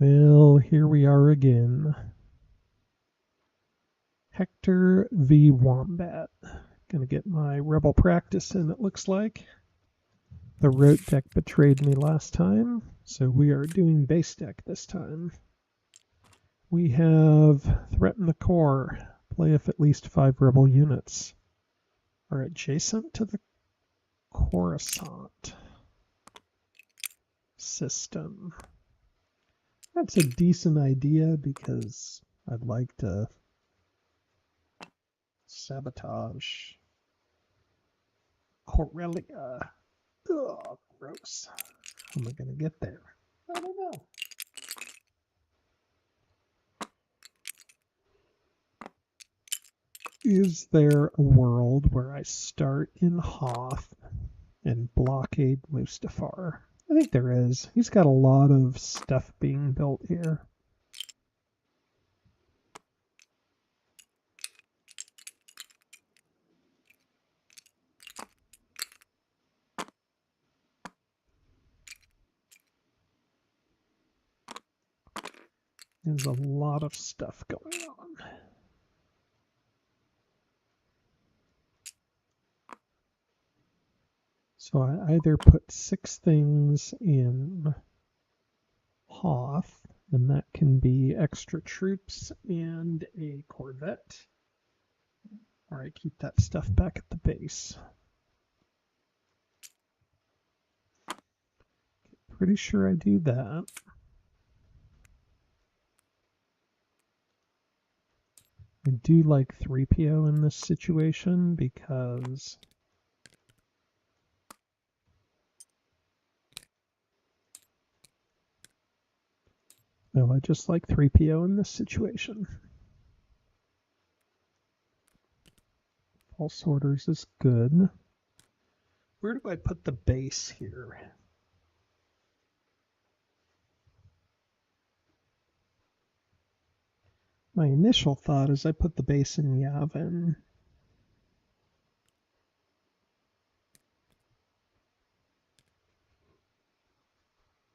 Well, here we are again. Hector v. Wombat. Gonna get my rebel practice in, it looks like. The rote deck betrayed me last time, so we are doing base deck this time. We have threaten the core. Play if at least 5 rebel units are adjacent to the Coruscant system. That's a decent idea because I'd like to sabotage Corellia. Ugh, gross. How am I going to get there? I don't know. Is there a world where I start in Hoth and blockade Mustafar? I think there is. He's got a lot of stuff being built here. There's a lot of stuff going on. So I either put 6 things in Hoth, and that can be extra troops and a Corvette, or I keep that stuff back at the base. Pretty sure I do that. I do like 3PO in this situation because I just like 3PO in this situation. False orders is good. Where do I put the base here? My initial thought is I put the base in Yavin.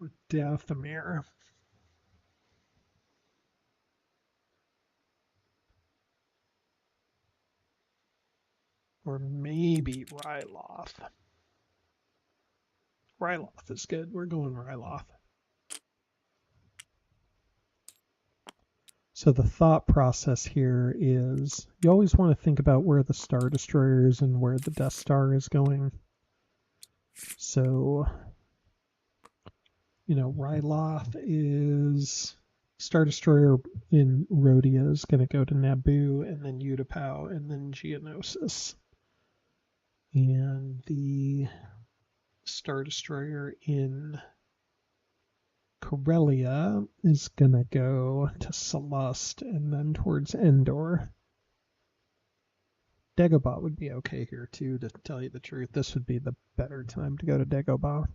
Or Dathomir. Or maybe Ryloth. Ryloth is good. We're going Ryloth. So the thought process here is you always want to think about where the Star Destroyer is and where the Death Star is going. So, Ryloth is Star Destroyer in Rhodia is going to go to Naboo and then Utapau and then Geonosis. And the Star Destroyer in Corellia is going to go to Celeste and then towards Endor. Dagobah would be okay here too, to tell you the truth. This would be the better time to go to Dagobah.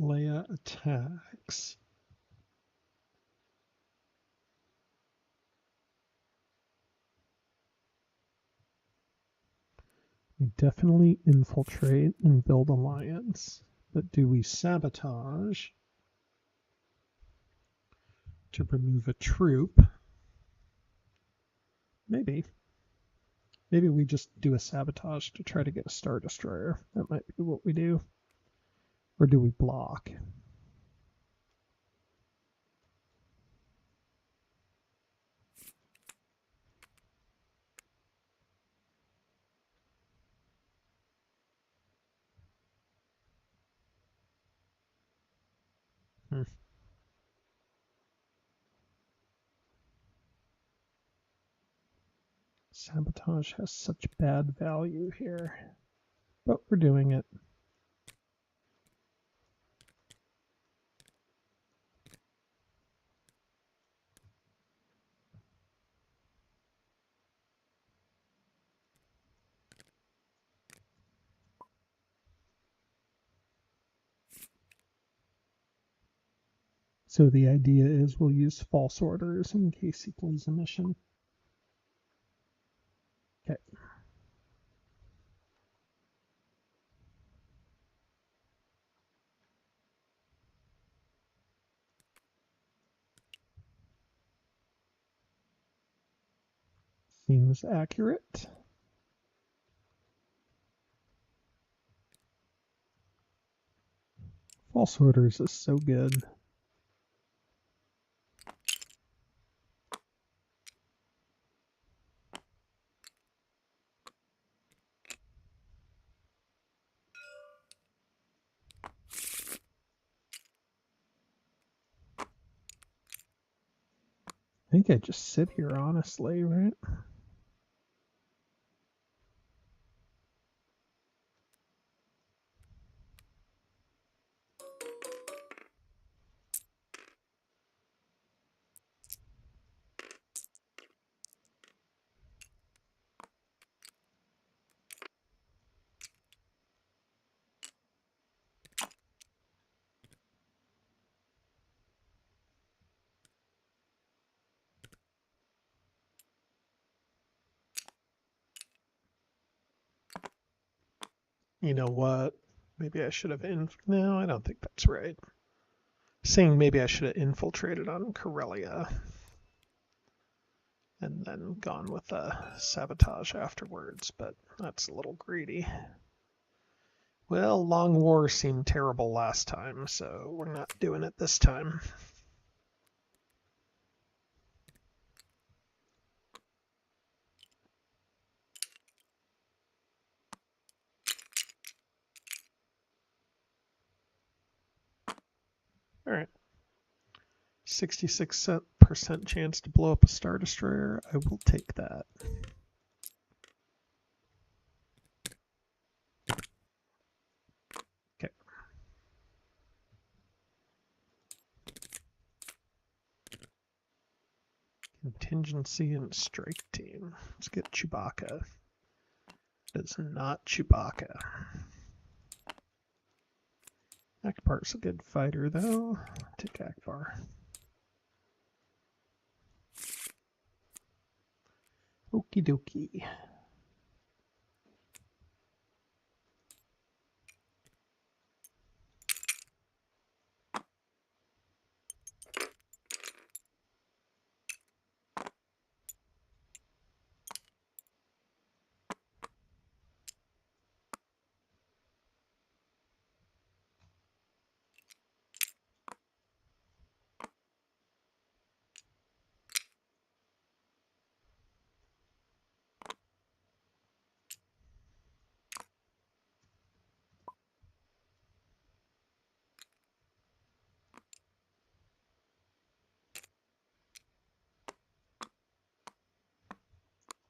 Leia attacks. We definitely infiltrate and build alliance, but do we sabotage to remove a troop? Maybe. Maybe we just do a sabotage to try to get a Star Destroyer. That might be what we do. Or do we block? Sabotage has such bad value here, but we're doing it. So the idea is we'll use false orders in case he pulls a mission. Okay. Seems accurate. False orders is so good. I think I just sit here honestly, right? You know what? Maybe I should have no, I don't think that's right. Saying maybe I should have infiltrated on Corellia and then gone with a sabotage afterwards, but that's a little greedy. Well, Long War seemed terrible last time, so we're not doing it this time. All right. 66% chance to blow up a Star Destroyer. I will take that. Okay. Contingency and strike team. Let's get Chewbacca. It's not Chewbacca. Akbar's a good fighter, though. Take Akbar. Okie dokie.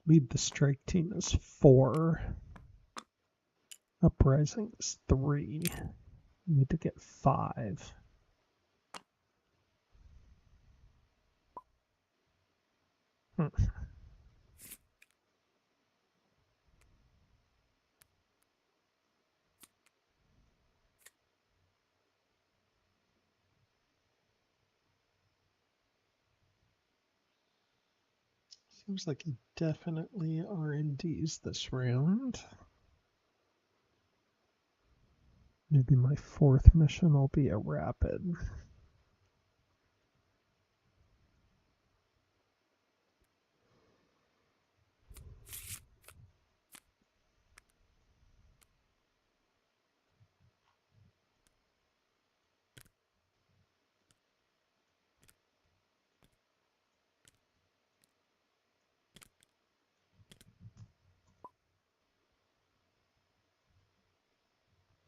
Lead the strike team is 4. Uprising is 3. We need to get 5. Seems like he definitely R&Ds this round. Maybe my 4th mission will be a rapid.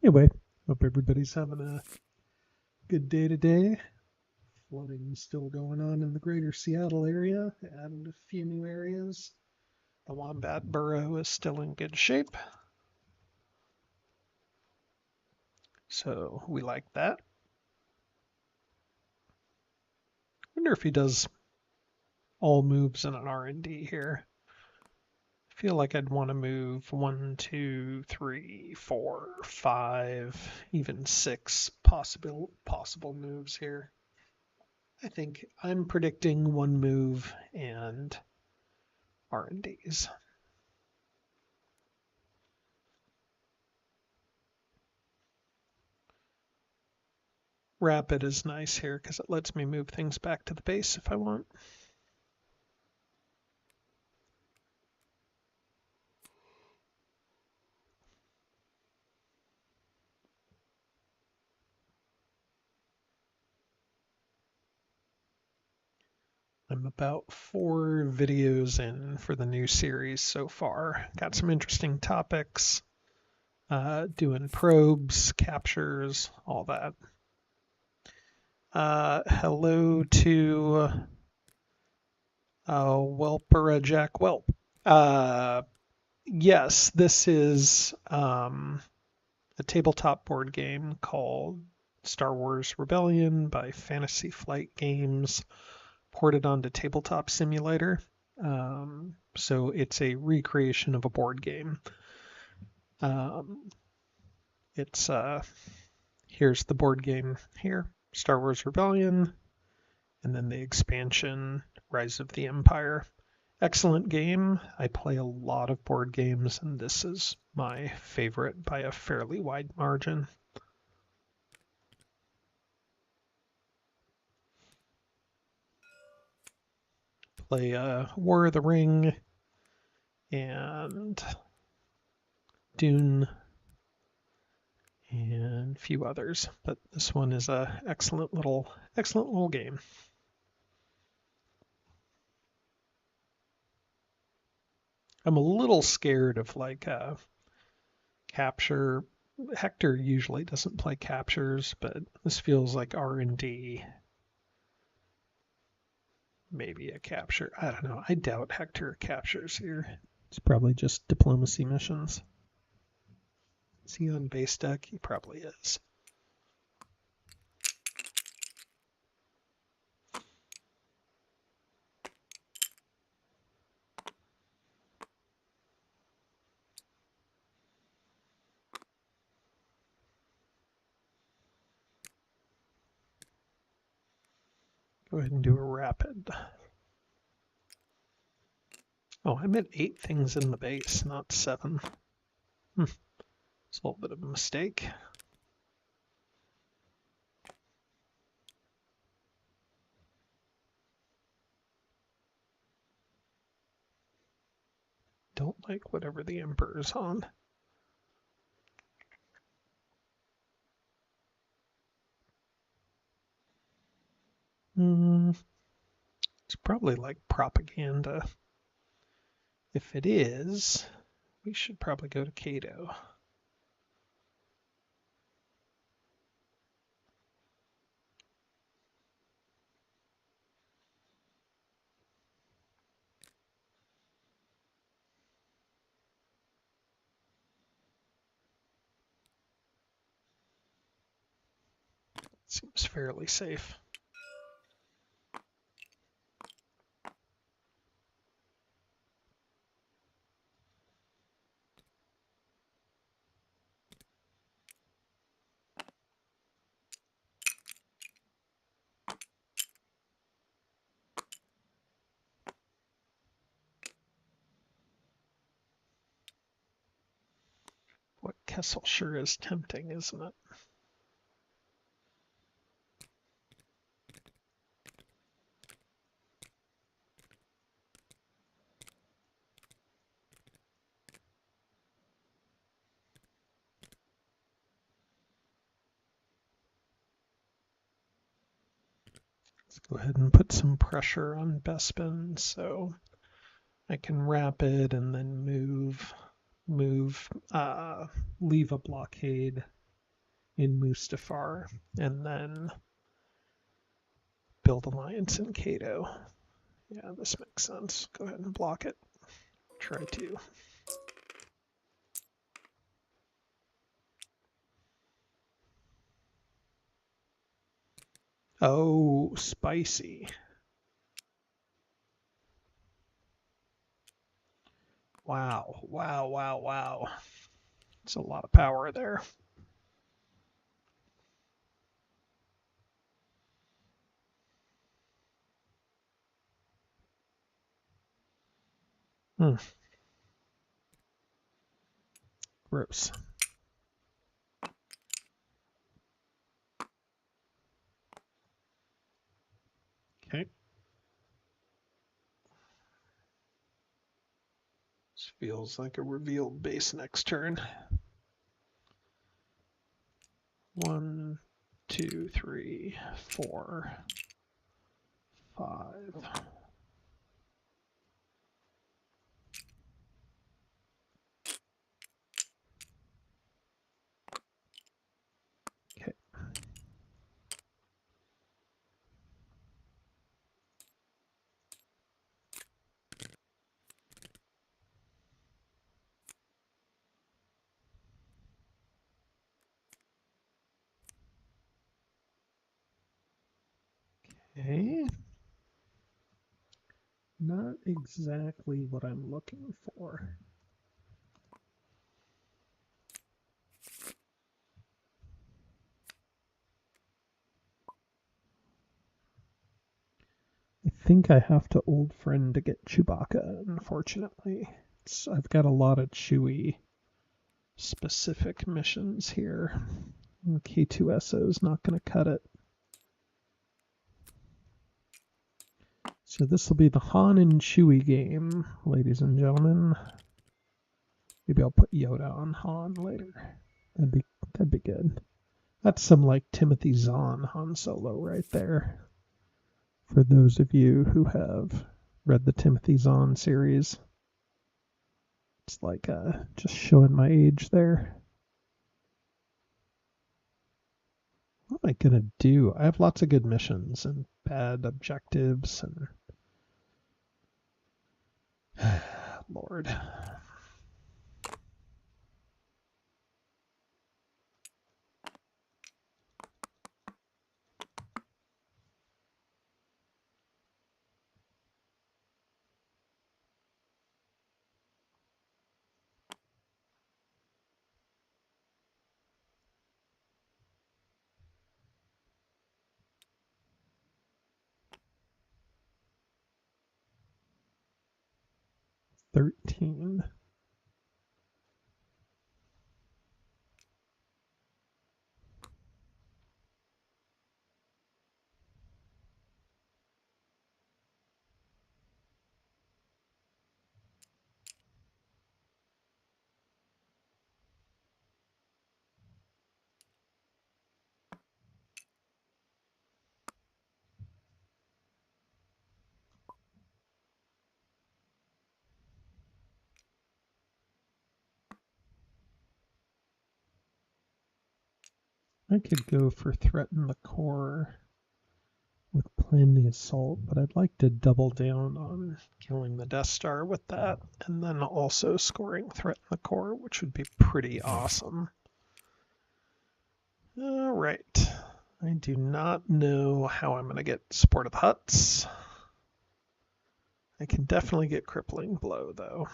Anyway, hope everybody's having a good day today. Flooding still going on in the greater Seattle area. Added a few new areas. The Wombat Burrow is still in good shape. So we like that. Wonder if he does all moves in an R&D here. I feel like I'd want to move 1, 2, 3, 4, 5, even 6 possible moves here. I think I'm predicting one move and R&Ds. Rapid is nice here because it lets me move things back to the base if I want. I'm about 4 videos in for the new series so far. Got some interesting topics, doing probes, captures, all that. Hello to Welper Jack Welp. Yes, this is a tabletop board game called Star Wars Rebellion by Fantasy Flight Games, ported onto Tabletop Simulator. So it's a recreation of a board game. It's here's the board game here, Star Wars Rebellion, and then the expansion, Rise of the Empire. Excellent game. I play a lot of board games, and this is my favorite by a fairly wide margin. Play War of the Ring and Dune and a few others, but this one is a excellent little game. I'm a little scared of like capture. Hector usually doesn't play captures, but this feels like R&D. Maybe a capture. I don't know. I doubt Hector captures here. It's probably just diplomacy missions. Is he on base deck? He probably is. Go ahead and do a rapid. Oh, I meant 8 things in the base, not 7. It's a little bit of a mistake. Don't like whatever the Emperor's on. It's probably like propaganda. If it is, we should probably go to Cato. Seems fairly safe. What Kessel sure is tempting, isn't it? Let's go ahead and put some pressure on Bespin so I can rapid and then leave a blockade in Mustafar and then build alliance in Cato. Yeah, this makes sense. Go ahead and block it. Try to. Oh, spicy. Wow, wow, wow, wow. It's a lot of power there. Gross. Okay. This feels like a revealed base next turn. 1, 2, 3, 4, 5. Okay. Okay. Not exactly what I'm looking for. I think I have to old friend to get Chewbacca, unfortunately. I've got a lot of Chewie specific missions here. K2SO is not going to cut it. So this will be the Han and Chewie game, ladies and gentlemen. Maybe I'll put Yoda on Han later. That'd be good. That's some like Timothy Zahn Han Solo right there. For those of you who have read the Timothy Zahn series. It's like just showing my age there. What am I gonna do? I have lots of good missions and bad objectives and Lord. $13. I could go for threaten the core with plan the assault, but I'd like to double down on killing the Death Star with that, and then also scoring threaten the core, which would be pretty awesome. All right. I do not know how I'm going to get Sport of the Huts. I can definitely get Crippling Blow, though.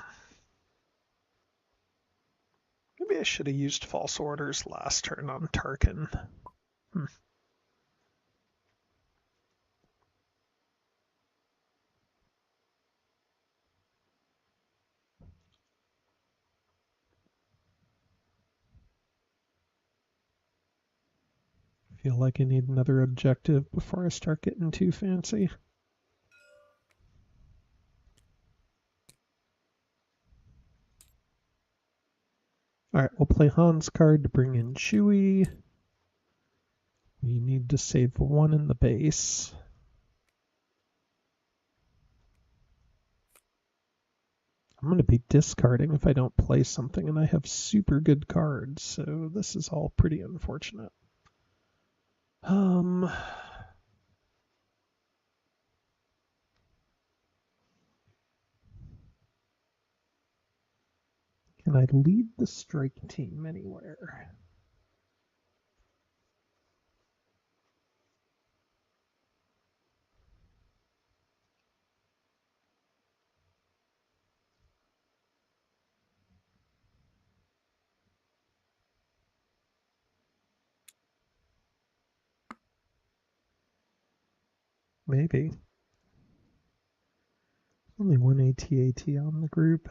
Maybe I should have used False Orders last turn on Tarkin. Feel like I need another objective before I start getting too fancy. Alright, we'll play Han's card to bring in Chewie. We need to save one in the base. I'm going to be discarding if I don't play something, and I have super good cards, so this is all pretty unfortunate. Can I lead the strike team anywhere? Maybe. Only one AT-AT on the group.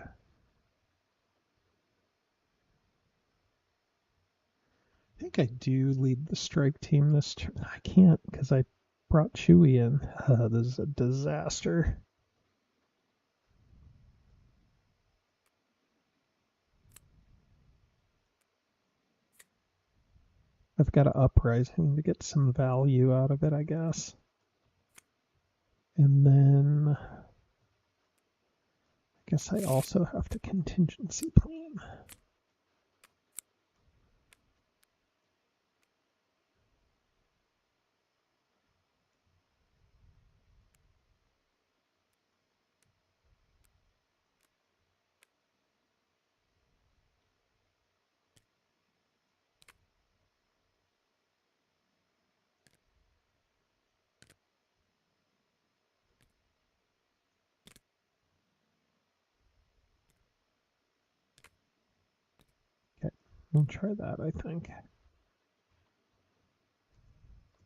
I think I do lead the strike team this turn. I can't because I brought Chewie in. This is a disaster. I've got an uprising to get some value out of it, I guess. And then I guess I also have to contingency plan. Okay, we'll try that, I think.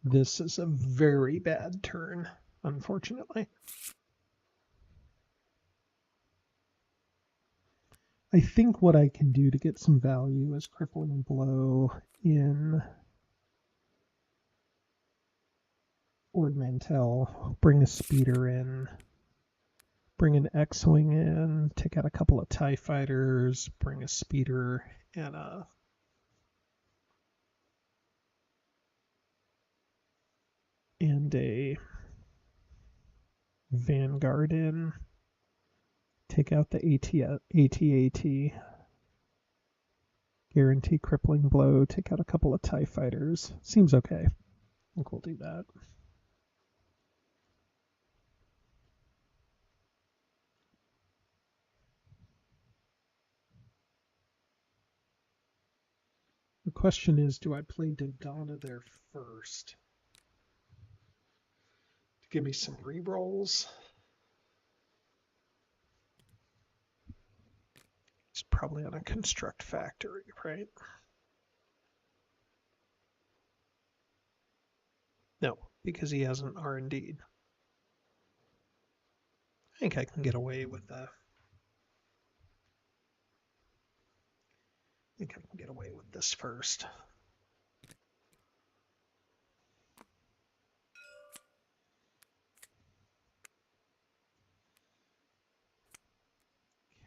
This is a very bad turn, unfortunately. I think what I can do to get some value is crippling blow in Ord Mantell, bring a speeder in, bring an X-Wing in, take out a couple of TIE fighters, bring a speeder and a Vanguard in, take out the AT-AT, guarantee crippling blow, take out a couple of TIE fighters. Seems okay. I think we'll do that. The question is, do I play Dodonna there first to give me some rerolls? It's probably on a construct factory, right? No, because he hasn't R&D'd. I think I can get away with that. I think I can get away with this first.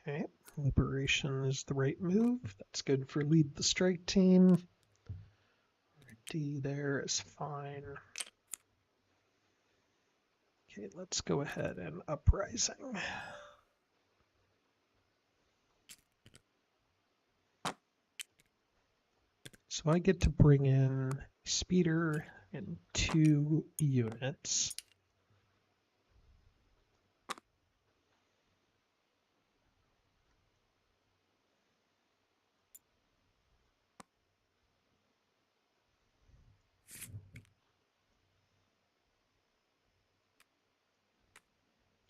Okay, Liberation is the right move. That's good for lead the strike team. D there is fine. Okay, let's go ahead and uprising. So I get to bring in speeder and 2 units.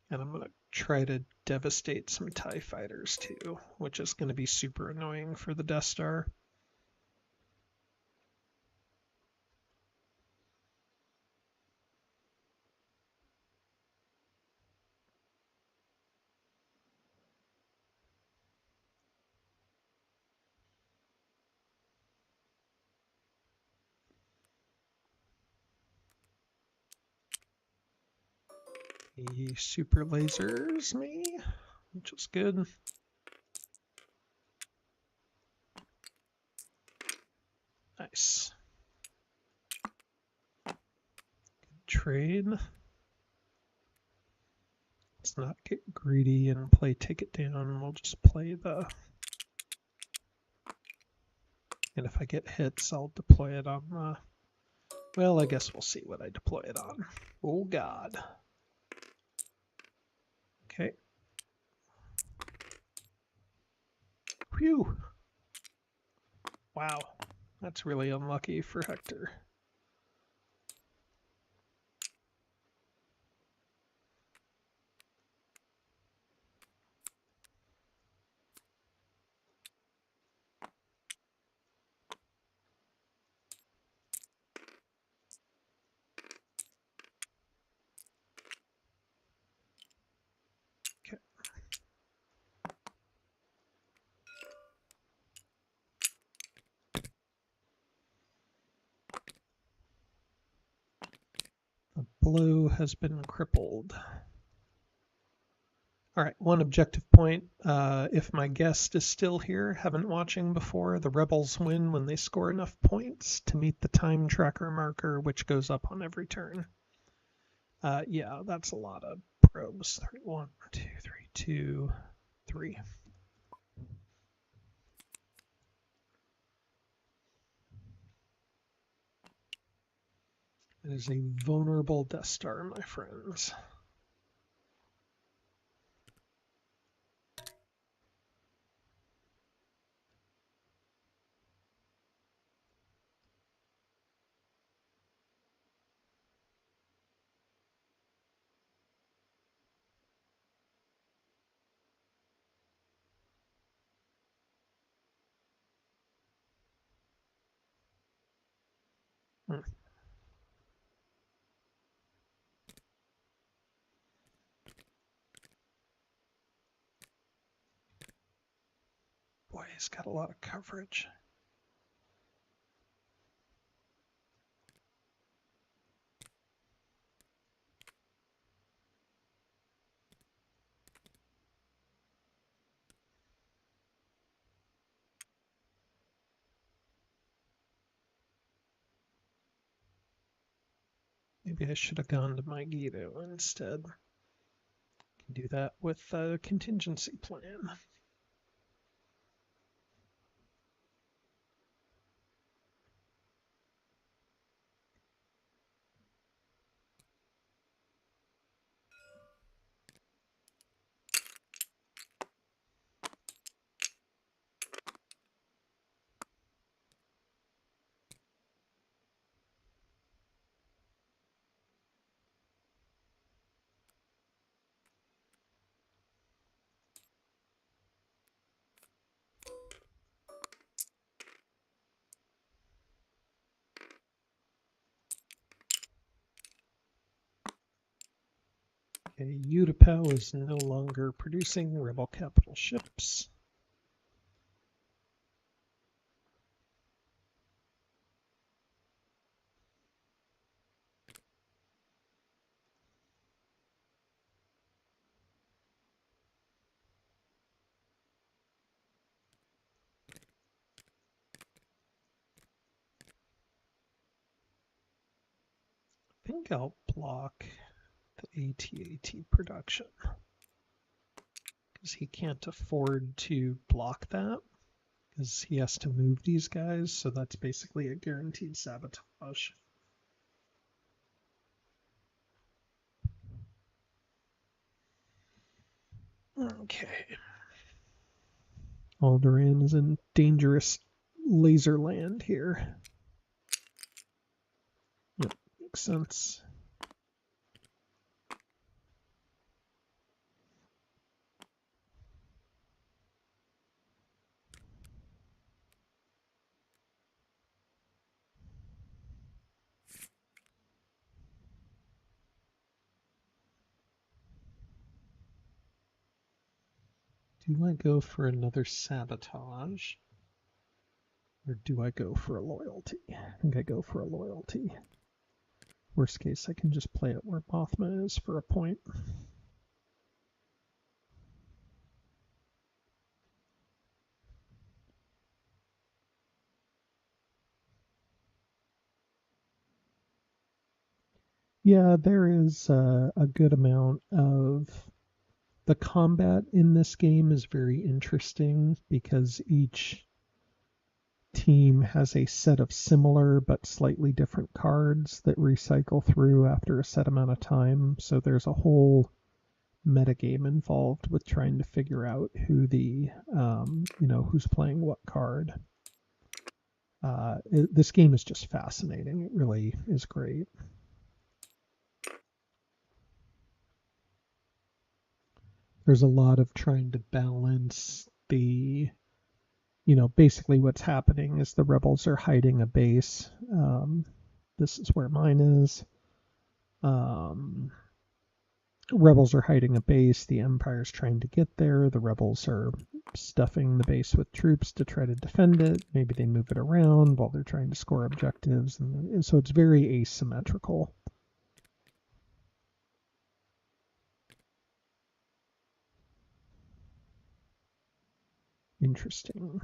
And I'm going to try to devastate some TIE fighters too, which is going to be super annoying for the Death Star. He super lasers me, which is good. Nice. Good trade. Let's not get greedy and play take it down. We'll just play the... And if I get hits, I'll deploy it on the... Well, I guess we'll see what I deploy it on. Oh, God. Okay. Phew. Wow. That's really unlucky for Hector. Okay. blow has been crippled. All right, one objective point. If my guest is still here, haven't watching before, the rebels win when they score enough points to meet the time tracker marker, which goes up on every turn. Yeah, that's a lot of probes. 1, 2, 3, 2, 3. It is a vulnerable Death Star, my friends. Hmm. Boy, he's got a lot of coverage. Maybe I should have gone to my Guido instead. Can do that with a contingency plan. Okay, Utapau is no longer producing rebel capital ships. I think I'll block the AT-AT production because he can't afford to block that because he has to move these guys, so that's basically a guaranteed sabotage. Okay. Alderaan is in dangerous laser land here. Yep, makes sense. Do I go for another sabotage? Or do I go for a loyalty? I think I go for a loyalty. Worst case, I can just play it where Mothma is for a point. Yeah, there is a good amount of... The combat in this game is very interesting because each team has a set of similar but slightly different cards that recycle through after a set amount of time. So there's a whole metagame involved with trying to figure out who the, who's playing what card. This game is just fascinating. It really is great. There's a lot of trying to balance the, basically what's happening is the rebels are hiding a base. This is where mine is. Rebels are hiding a base. The Empire's trying to get there. The rebels are stuffing the base with troops to try to defend it. Maybe they move it around while they're trying to score objectives. And so it's very asymmetrical. Interesting.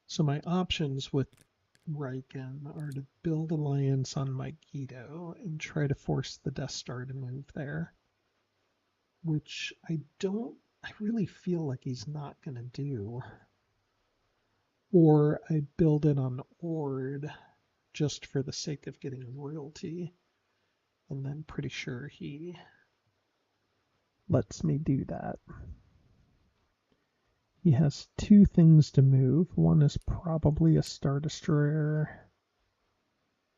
So my options with Riken are to build alliance on Megiddo and try to force the Death Star to move there, which I really feel like he's not going to do. Or I build it on Ord just for the sake of getting royalty, and then pretty sure he lets me do that. He has two things to move. One is probably a Star Destroyer.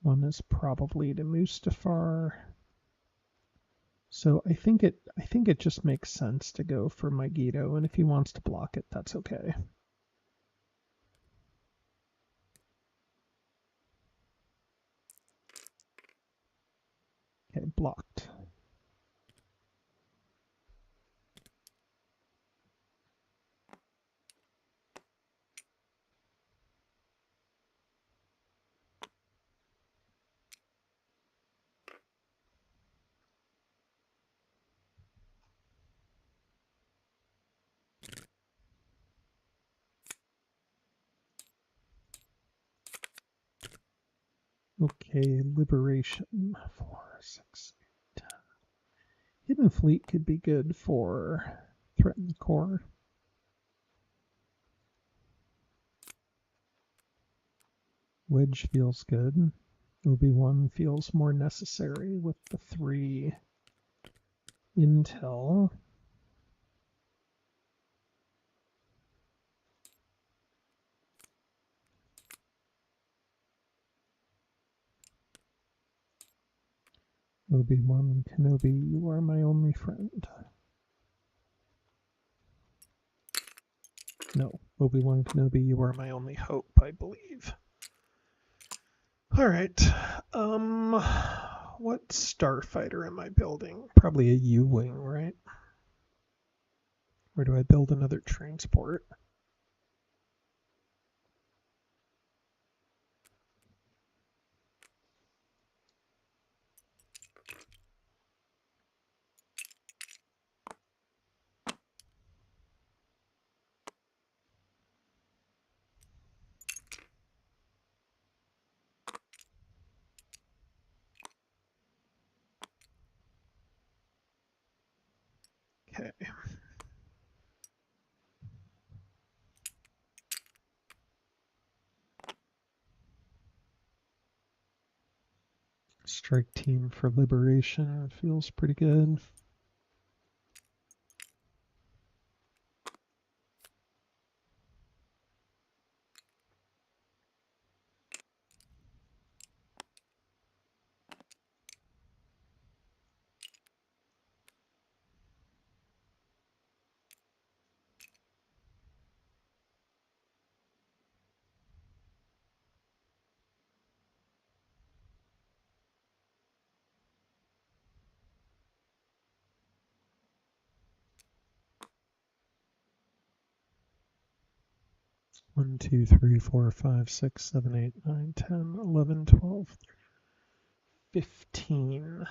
One is probably to Mustafar. So I think it just makes sense to go for Megiddo, and if he wants to block it, that's okay. Okay, blocked. Okay, Liberation. 4, 6, 8, 10. Hidden Fleet could be good for Threaten the Core. Wedge feels good. Obi-Wan feels more necessary with the 3 intel. Obi-Wan Kenobi, you are my only friend. No, Obi-Wan Kenobi, you are my only hope, I believe. All right. What starfighter am I building? Probably a U-wing, right? Or do I build another transport? Okay. Strike team for liberation feels pretty good. One, 2, 3, 4, 5, 6, 7, 8, 9, 10, 11, 12, 15.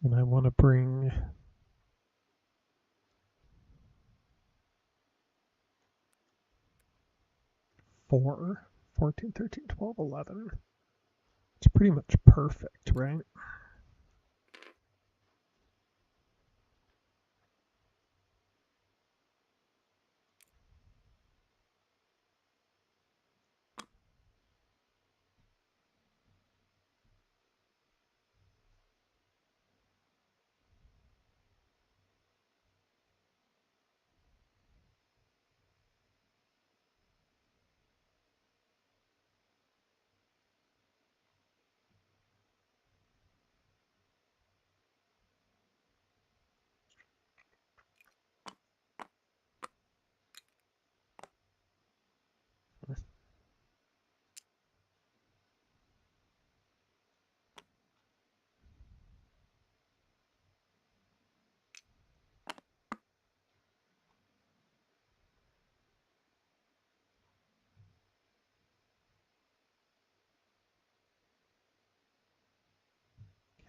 And I want to bring 4, 14, 13, 12, 11. It's pretty much perfect, right?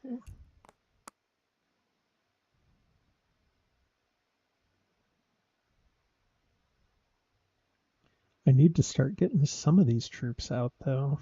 Okay. I need to start getting some of these troops out, though.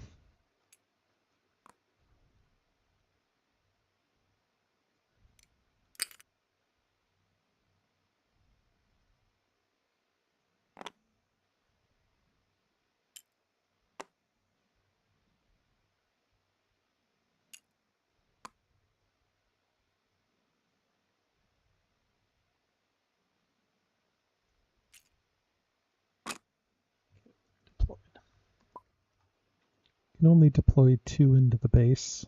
Deployed. You can only deploy 2 into the base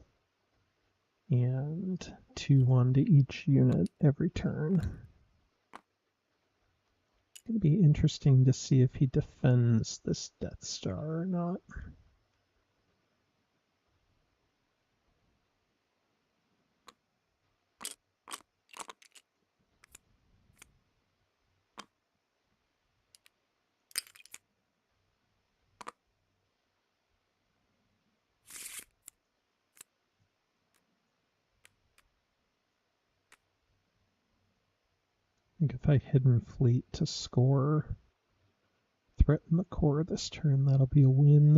and 2 onto each unit every turn. It's going to be interesting to see if he defends this Death Star or not. I think if I hidden fleet to score, threaten the core this turn, that'll be a win.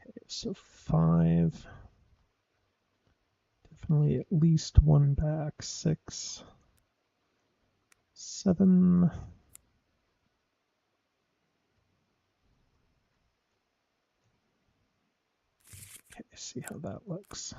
Okay, so 5. Definitely at least 1 back. 6, 7. Okay, see how that looks.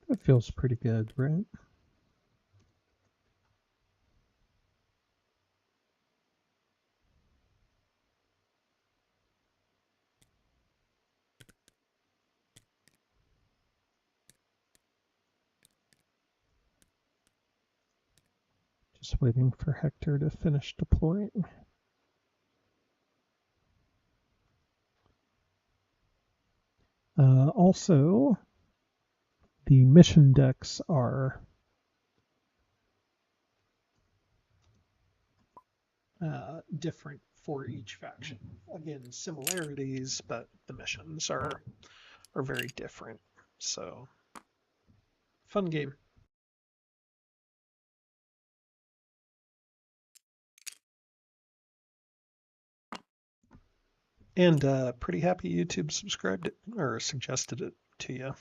That feels pretty good, right? Just waiting for Hector to finish deploying. Also, the mission decks are different for each faction. Again, similarities, but the missions are very different. So, fun game. And pretty happy YouTube subscribed it or suggested it to you.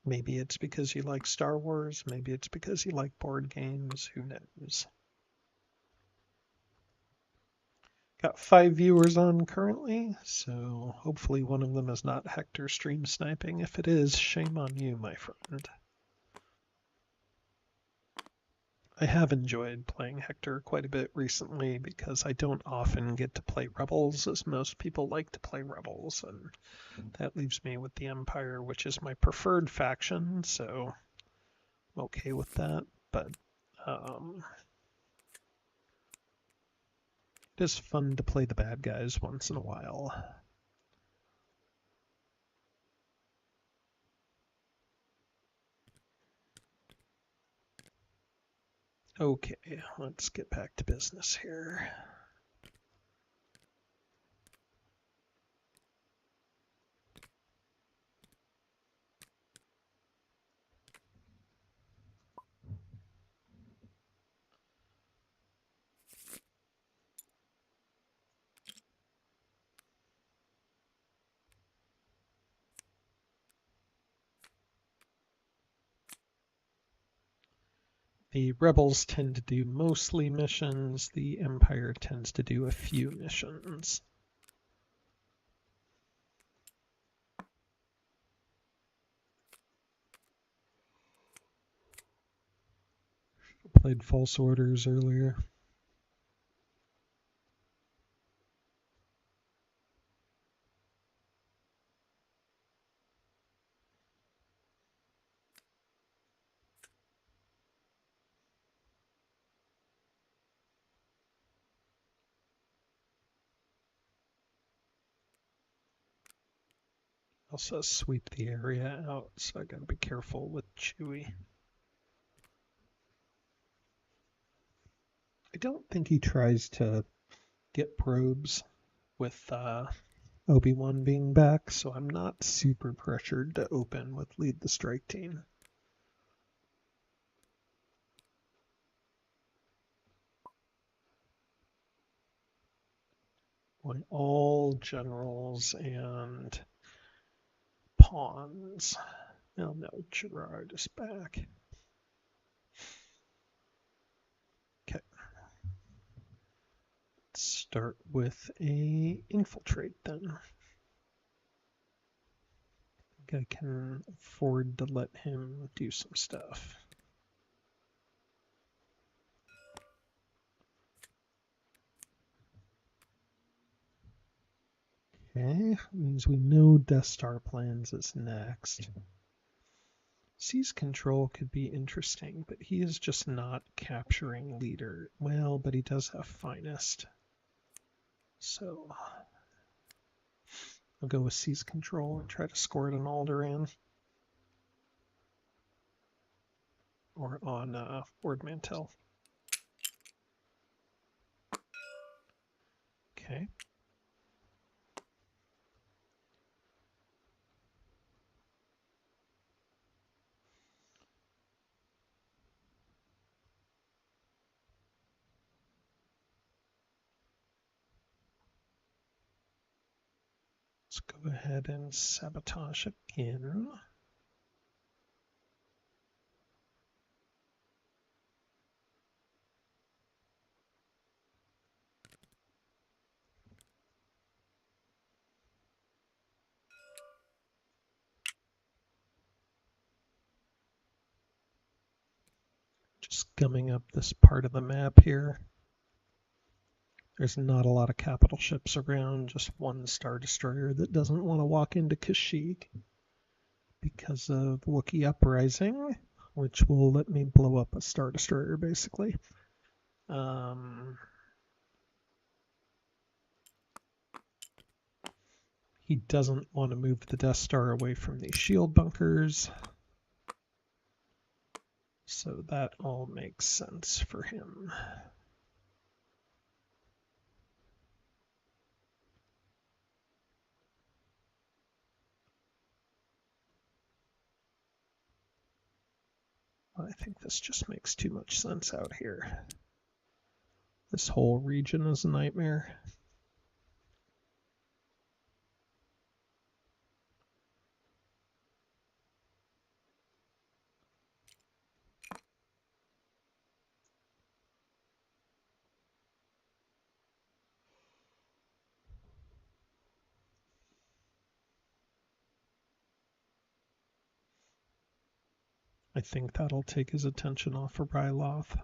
Maybe it's because you like Star Wars. Maybe it's because you like board games. Who knows? Got 5 viewers on currently, so hopefully one of them is not Hector stream sniping. If it is, shame on you, my friend. I have enjoyed playing Hector quite a bit recently because I don't often get to play Rebels as most people like to play Rebels, and that leaves me with the Empire, which is my preferred faction, so I'm okay with that. But it is fun to play the bad guys once in a while. Okay, let's get back to business here. The Rebels tend to do mostly missions. The Empire tends to do a few missions. Played False Orders earlier. Also sweep the area out, so I gotta be careful with Chewie. I don't think he tries to get probes with Obi-Wan being back, so I'm not super pressured to open with lead the strike team. Going all generals and pawns. Oh no, Gerard is back. Okay. Let's start with a infiltrate then. I think I can afford to let him do some stuff. Okay, means we know Death Star plans is next. Seize control could be interesting, but he is just not capturing leader. Well, but he does have finest. So I'll go with seize control and try to score it on Alderaan. Or on Ord Mantell. Okay. Let's go ahead and sabotage again. Just gumming up this part of the map here. There's not a lot of capital ships around, just one Star Destroyer that doesn't want to walk into Kashyyyk because of Wookiee Uprising, which will let me blow up a Star Destroyer, basically. He doesn't want to move the Death Star away from these shield bunkers. So that all makes sense for him. I think this just makes too much sense out here. This whole region is a nightmare. I think that'll take his attention off of Ryloth.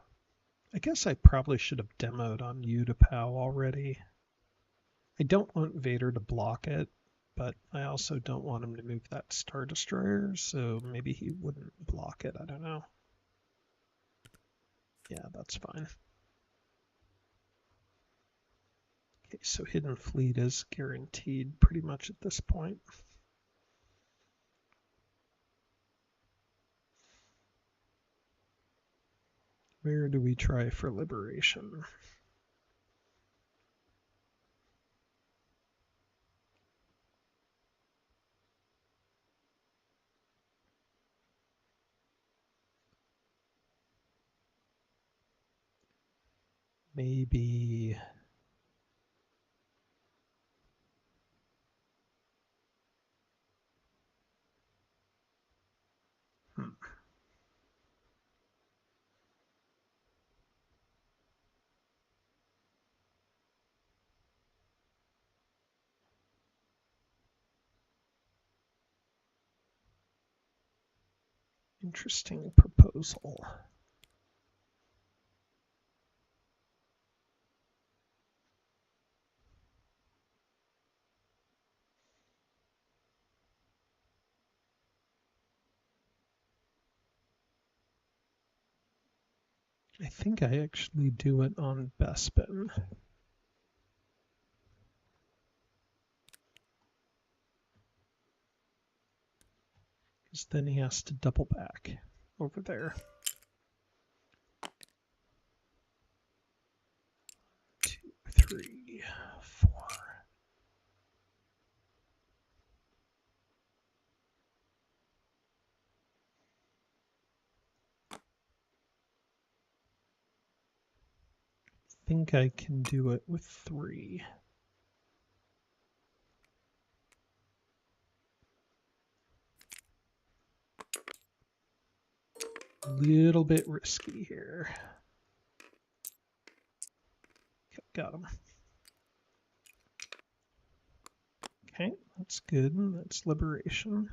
I guess I probably should have demoed on Utapau already. I don't want Vader to block it, but I also don't want him to move that Star Destroyer, so maybe he wouldn't block it. I don't know. Yeah, that's fine. Okay, so Hidden Fleet is guaranteed pretty much at this point. Where do we try for liberation? Maybe... Interesting proposal. I think I actually do it on Bespin. because then he has to double back over there. 2, 3, 4. I think I can do it with 3. A little bit risky here. Okay, got him. Okay, that's good. That's liberation.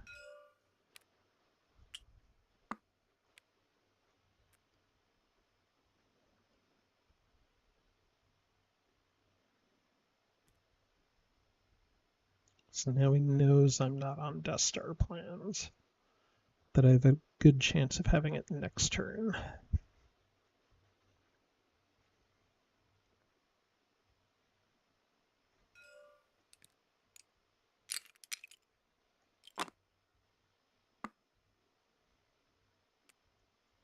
So now he knows I'm not on Death Star plans, that I have a good chance of having it next turn.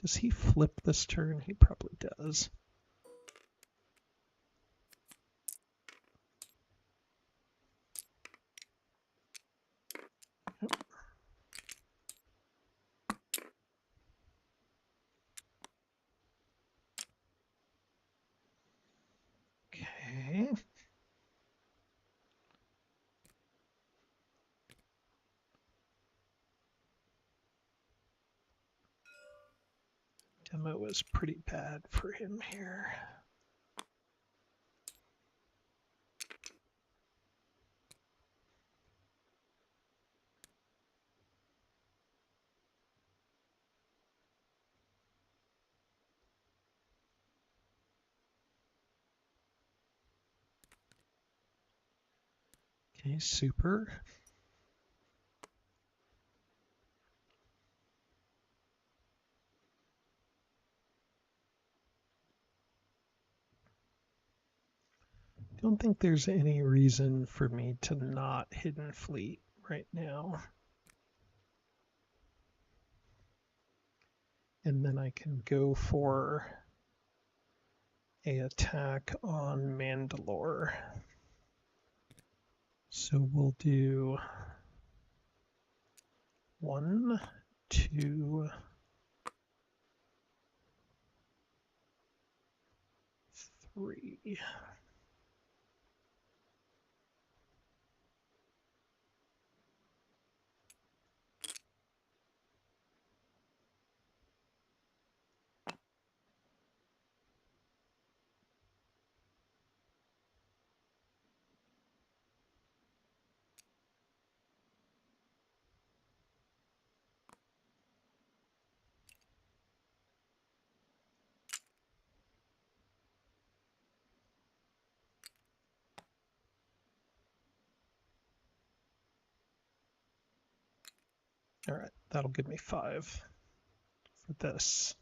Does he flip this turn? He probably does. Yep. Okay. Demo was pretty bad for him here. Okay, super. Don't think there's any reason for me to not Hidden Fleet right now. And then I can go for an attack on Mandalore. So we'll do 1, 2, 3. All right, that'll give me 5 for this.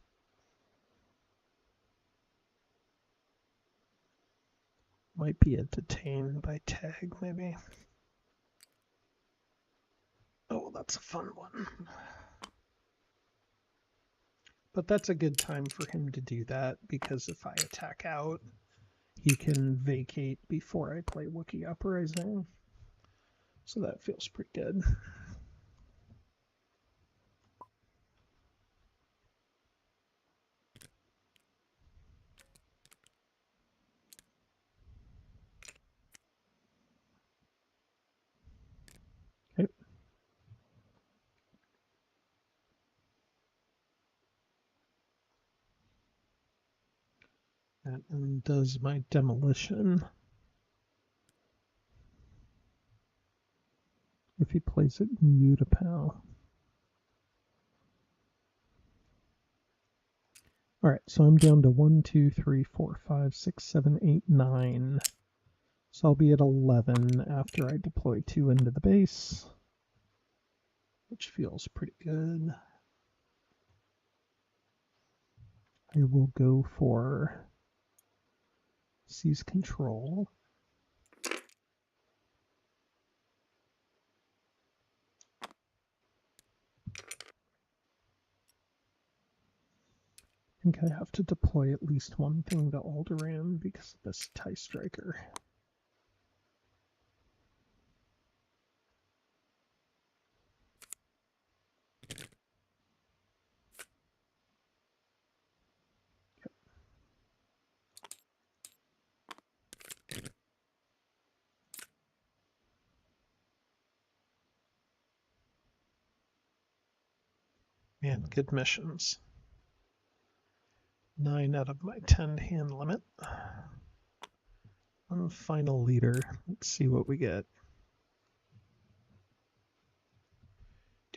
Might be a detain by tag, maybe. Oh, that's a fun one. But that's a good time for him to do that, because if I attack out, he can vacate before I play Wookiee Uprising. So that feels pretty good. Okay. That undoes my demolition. If he plays it in Utapau. All right, so I'm down to 1, 2, 3, 4, 5, 6, 7, 8, 9. So I'll be at 11 after I deploy 2 into the base, which feels pretty good. I will go for seize control. think I have to deploy at least one thing to Alderaan because of this TIE Striker. Man, good missions. 9 out of my 10 hand limit. One final leader. Let's see what we get.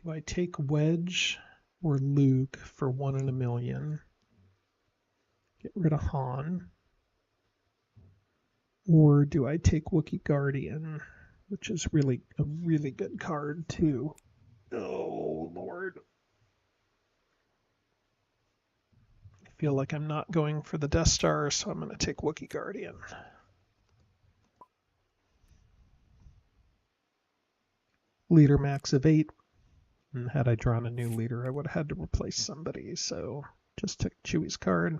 Do I take Wedge or Luke for 1 in a million? Get rid of Han. Or do I take Wookiee Guardian, which is really a really good card too. Oh, Lord. I feel like I'm not going for the Death Star, so I'm going to take Wookiee Guardian. Leader max of 8. And had I drawn a new leader, I would have had to replace somebody, so just took Chewie's card.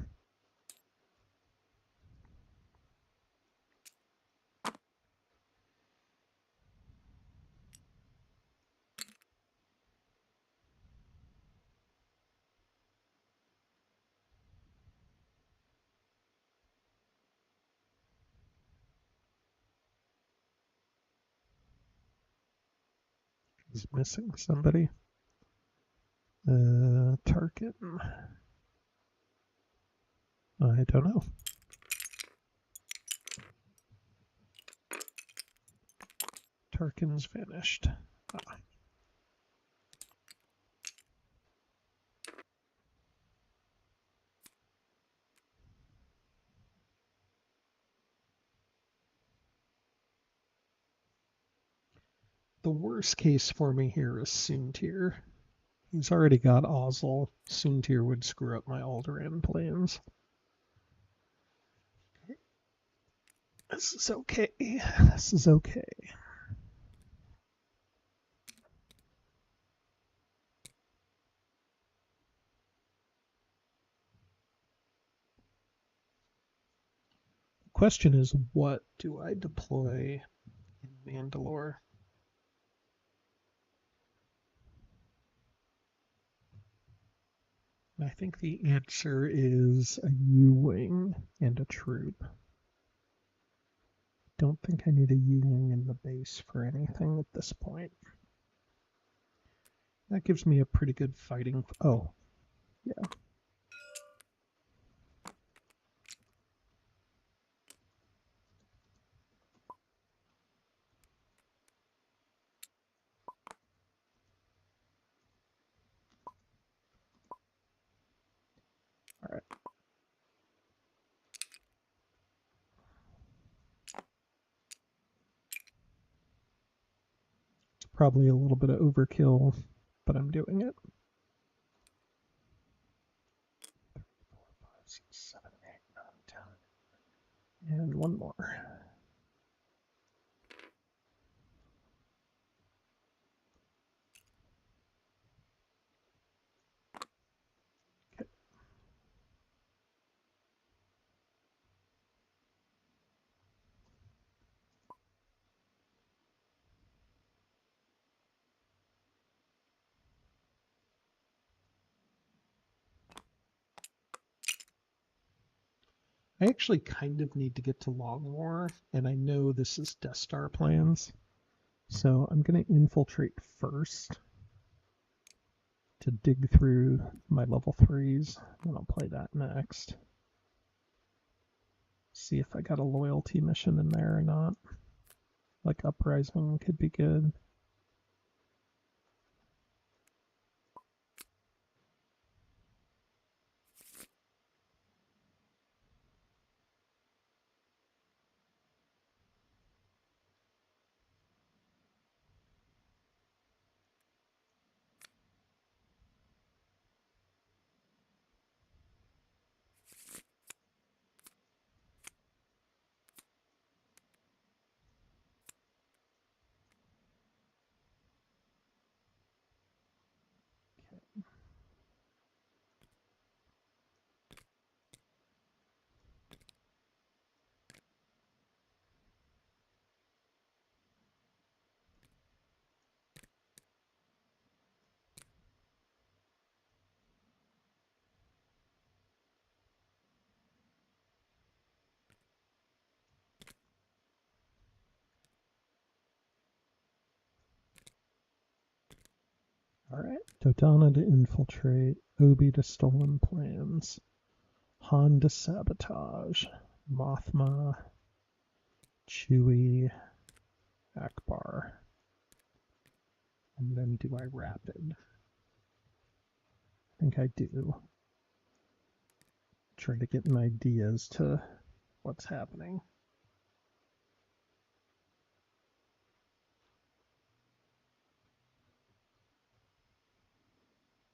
He's missing somebody. Tarkin. I don't know. Tarkin's vanished. Ah. The worst case for me here is Soontir. He's already got Ozzel. Soontir would screw up my Alderaan plans. This is okay. This is okay. The question is, what do I deploy in Mandalore? I think the answer is a U-Wing and a troop. Don't think I need a U-Wing in the base for anything at this point. That gives me a pretty good fighting... Oh, yeah. All right. It's probably a little bit of overkill, but I'm doing it. 3, 4, 5, 6, 7, 8, 9, 10. And one more. I actually kind of need to get to Longmore, and I know this is Death Star plans, so I'm going to infiltrate first to dig through my level 3s, and I'll play that next. See if I got a loyalty mission in there or not. Like Uprising could be good. Alright, Dodonna to infiltrate, Obi to stolen plans, Han to sabotage, Mothma, Chewie, Akbar. And then do I rapid? I think I do. Try to get an idea as to what's happening.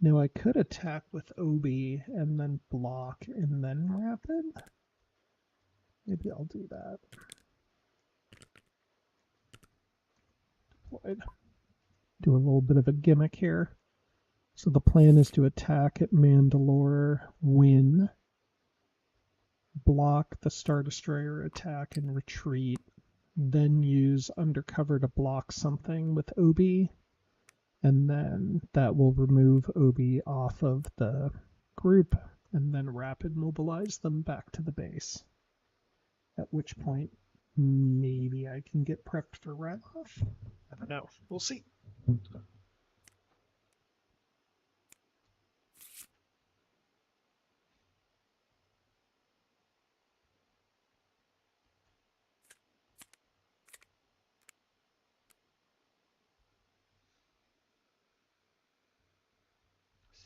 Now I could attack with Obi and then block and then rapid. Maybe I'll do that. Deployed. Do a little bit of a gimmick here. So the plan is to attack at Mandalore, win, block the Star Destroyer attack and retreat, then use undercover to block something with Obi, and then that will remove Obi off of the group, and then rapid mobilize them back to the base. At which point, maybe I can get prepped for runoff. I don't know. We'll see.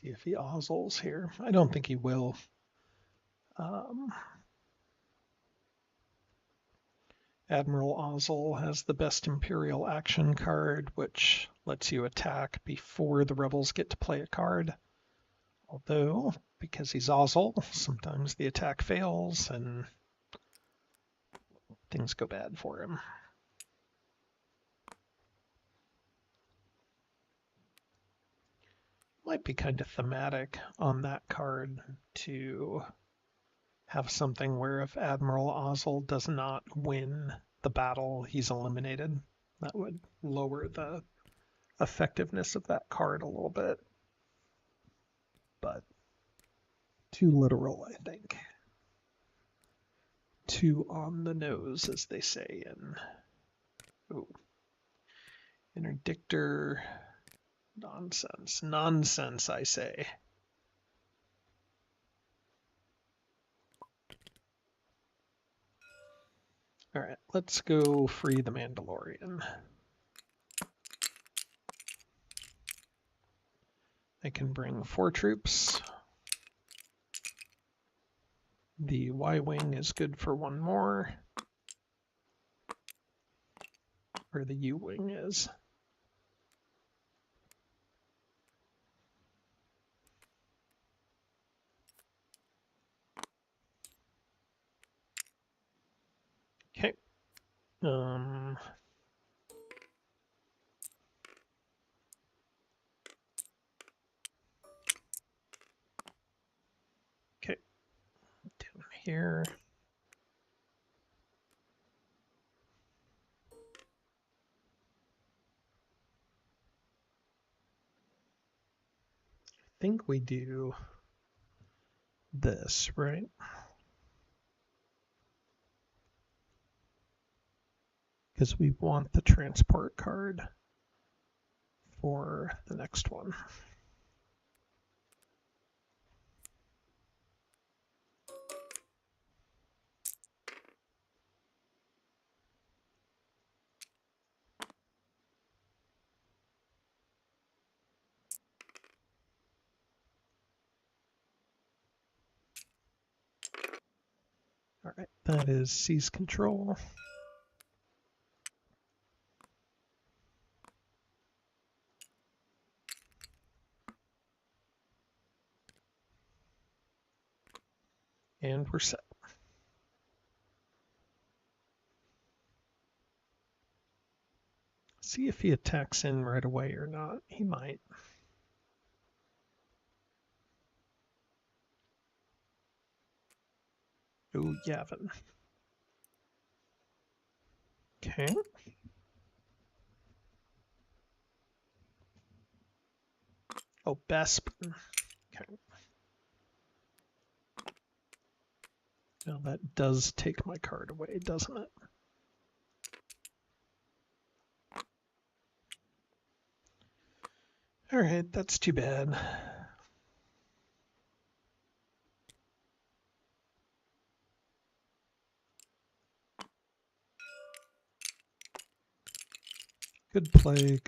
See if he ozzles here. I don't think he will. Admiral Ozzel has the best Imperial action card, which lets you attack before the rebels get to play a card. Although, because he's Ozzel, sometimes the attack fails and things go bad for him. Might be kind of thematic on that card to have something where if Admiral Ozzel does not win the battle, he's eliminated. That would lower the effectiveness of that card a little bit. But too literal, I think. Too on the nose, as they say in interdictor. Nonsense. Nonsense, I say. All right, let's go free the Mandalorian. I can bring 4 troops. The Y-Wing is good for 1 more. Or the U-Wing is. Okay. Okay. Down here. I think we do this, right? Because we want the transport card for the next one. All right, that is seize control. And we're set. See if he attacks in right away or not. He might. Oh, Yavin. Okay. Oh, Bespin. Okay. Now that does take my card away, doesn't it? All Alright, that's too bad. Good play,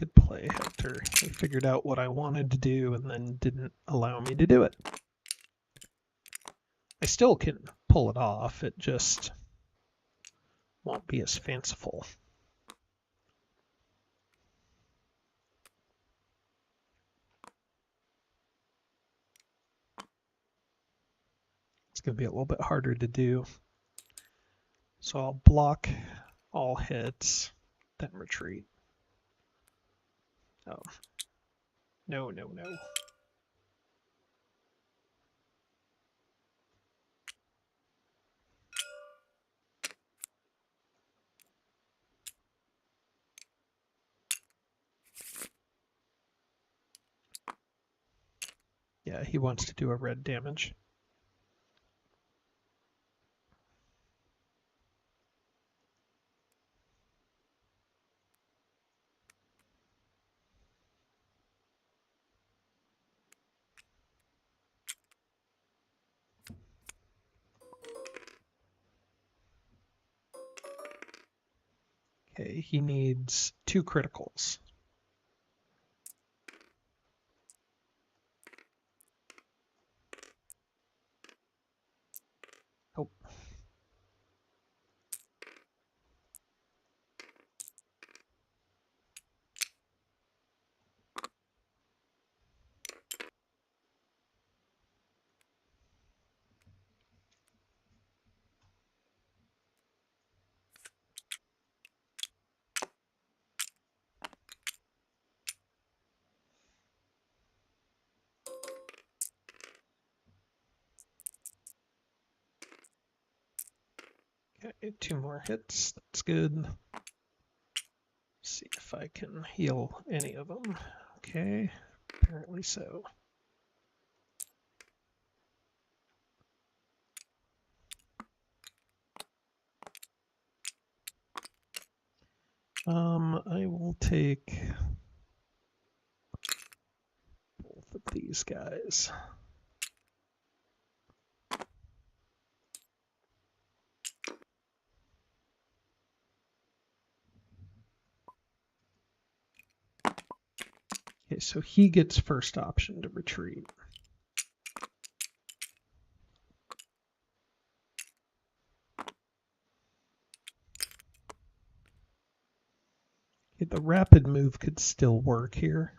Hector. I figured out what I wanted to do and then didn't allow me to do it. I still can pull it off, it just won't be as fanciful. It's going to be a little bit harder to do. So I'll block all hits, then retreat. Oh. No, no, no. Yeah, he wants to do a red damage. Okay, he needs 2 criticals. Oh. Okay, 2 more hits. That's good. See if I can heal any of them. Okay, apparently so. I will take both of these guys. Okay, so he gets first option to retreat. Okay, the rapid move could still work here.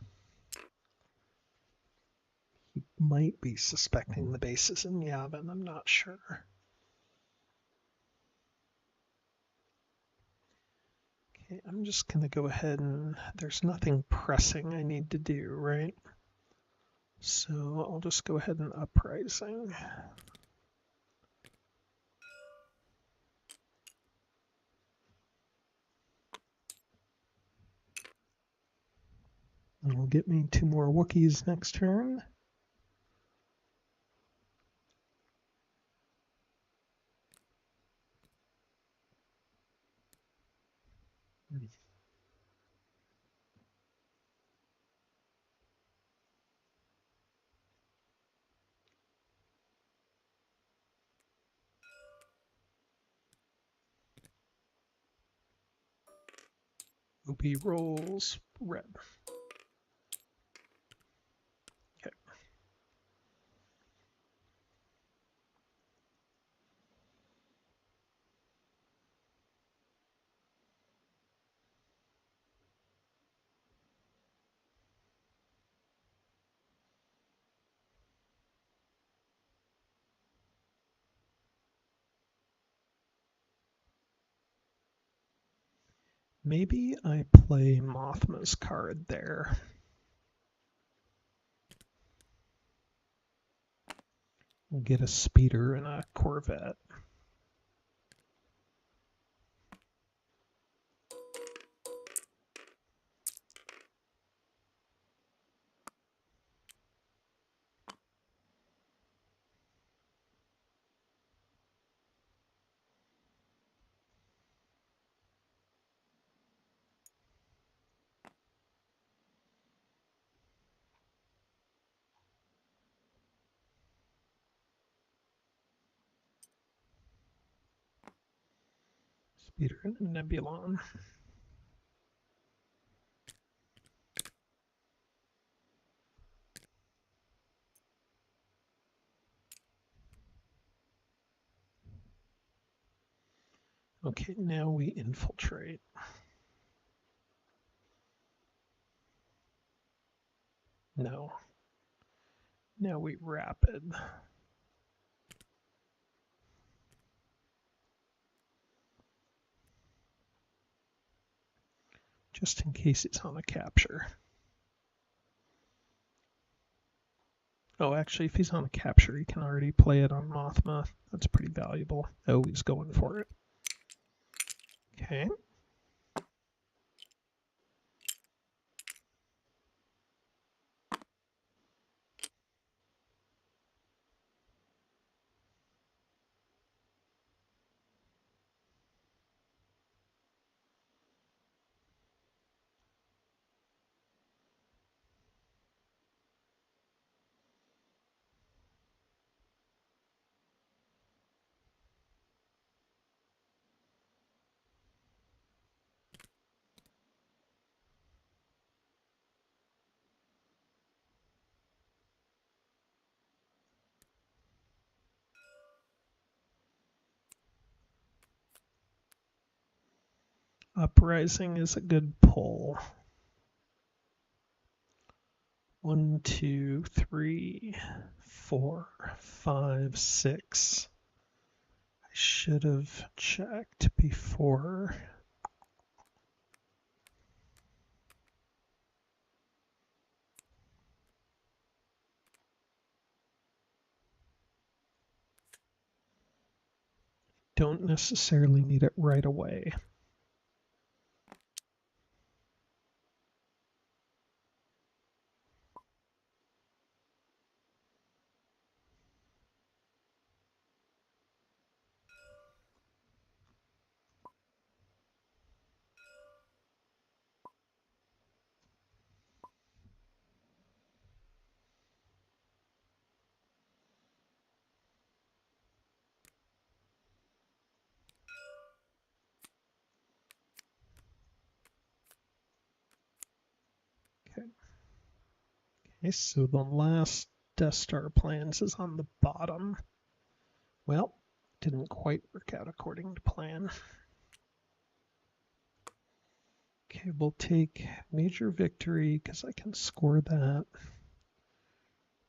He might be suspecting the base is in Yavin, I'm not sure. Okay, I'm just going to go ahead and there's nothing pressing I need to do, right? So I'll just go ahead and uprising. It'll get me 2 more Wookiees next turn. Loopy rolls red. Okay. Maybe I play Mothma's card there. We'll get a speeder and a Corvette. Speeder and a Nebulon. Okay, now we infiltrate. No. Now we rapid. Just in case it's on a capture. Oh, actually, if he's on a capture, he can already play it on Mothma. That's pretty valuable. Oh, he's going for it. Okay. Uprising is a good pull. 1, 2, 3, 4, 5, 6. I should have checked before. Don't necessarily need it right away. Okay, so the last Death Star plans is on the bottom. Well, didn't quite work out according to plan. Okay, we'll take major victory because I can score that.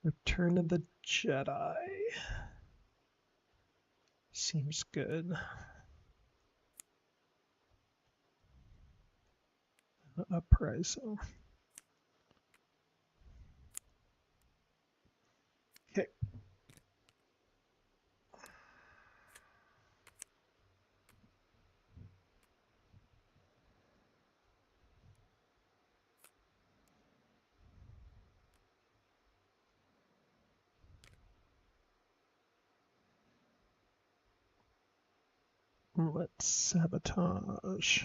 Return of the Jedi. Seems good. Uprising. Okay. Let's sabotage.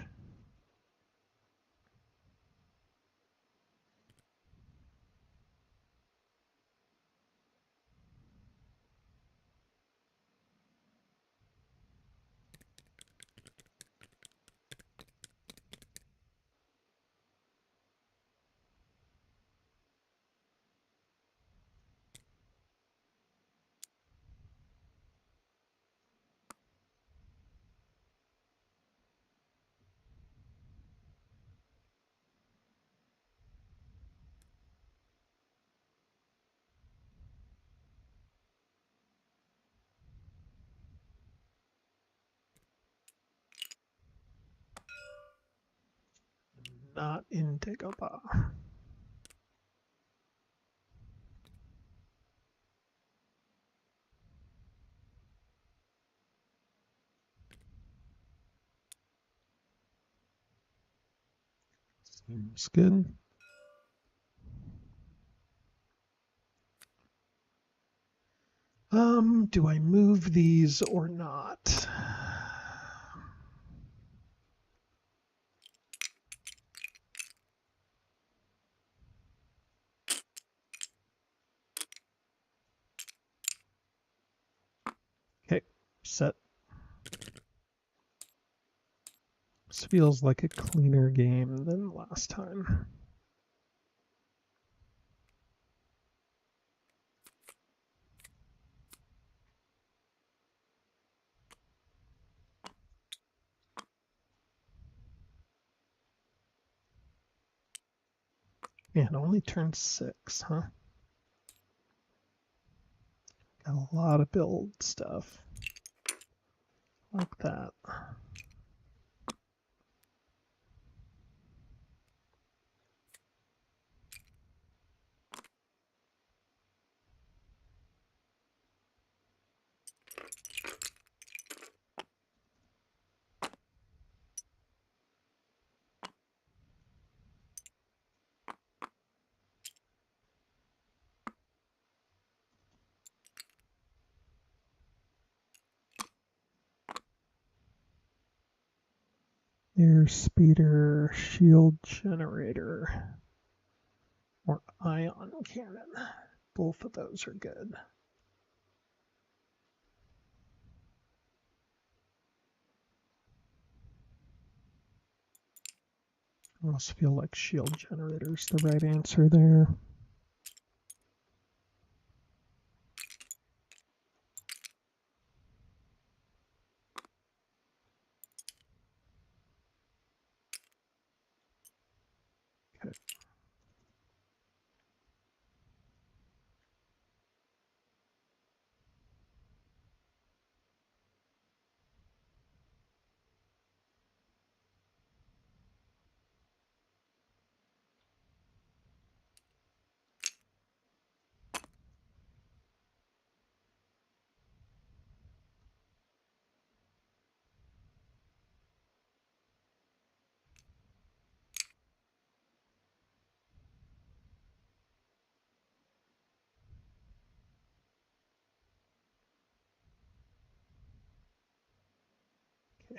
Not in Dagobah. Seems good. Do I move these or not? Okay, set. This feels like a cleaner game than last time. Man, only turned 6, huh? Got a lot of build stuff. Like that. Air speeder, shield generator, or ion cannon. Both of those are good. I almost feel like shield generator's the right answer there. Okay.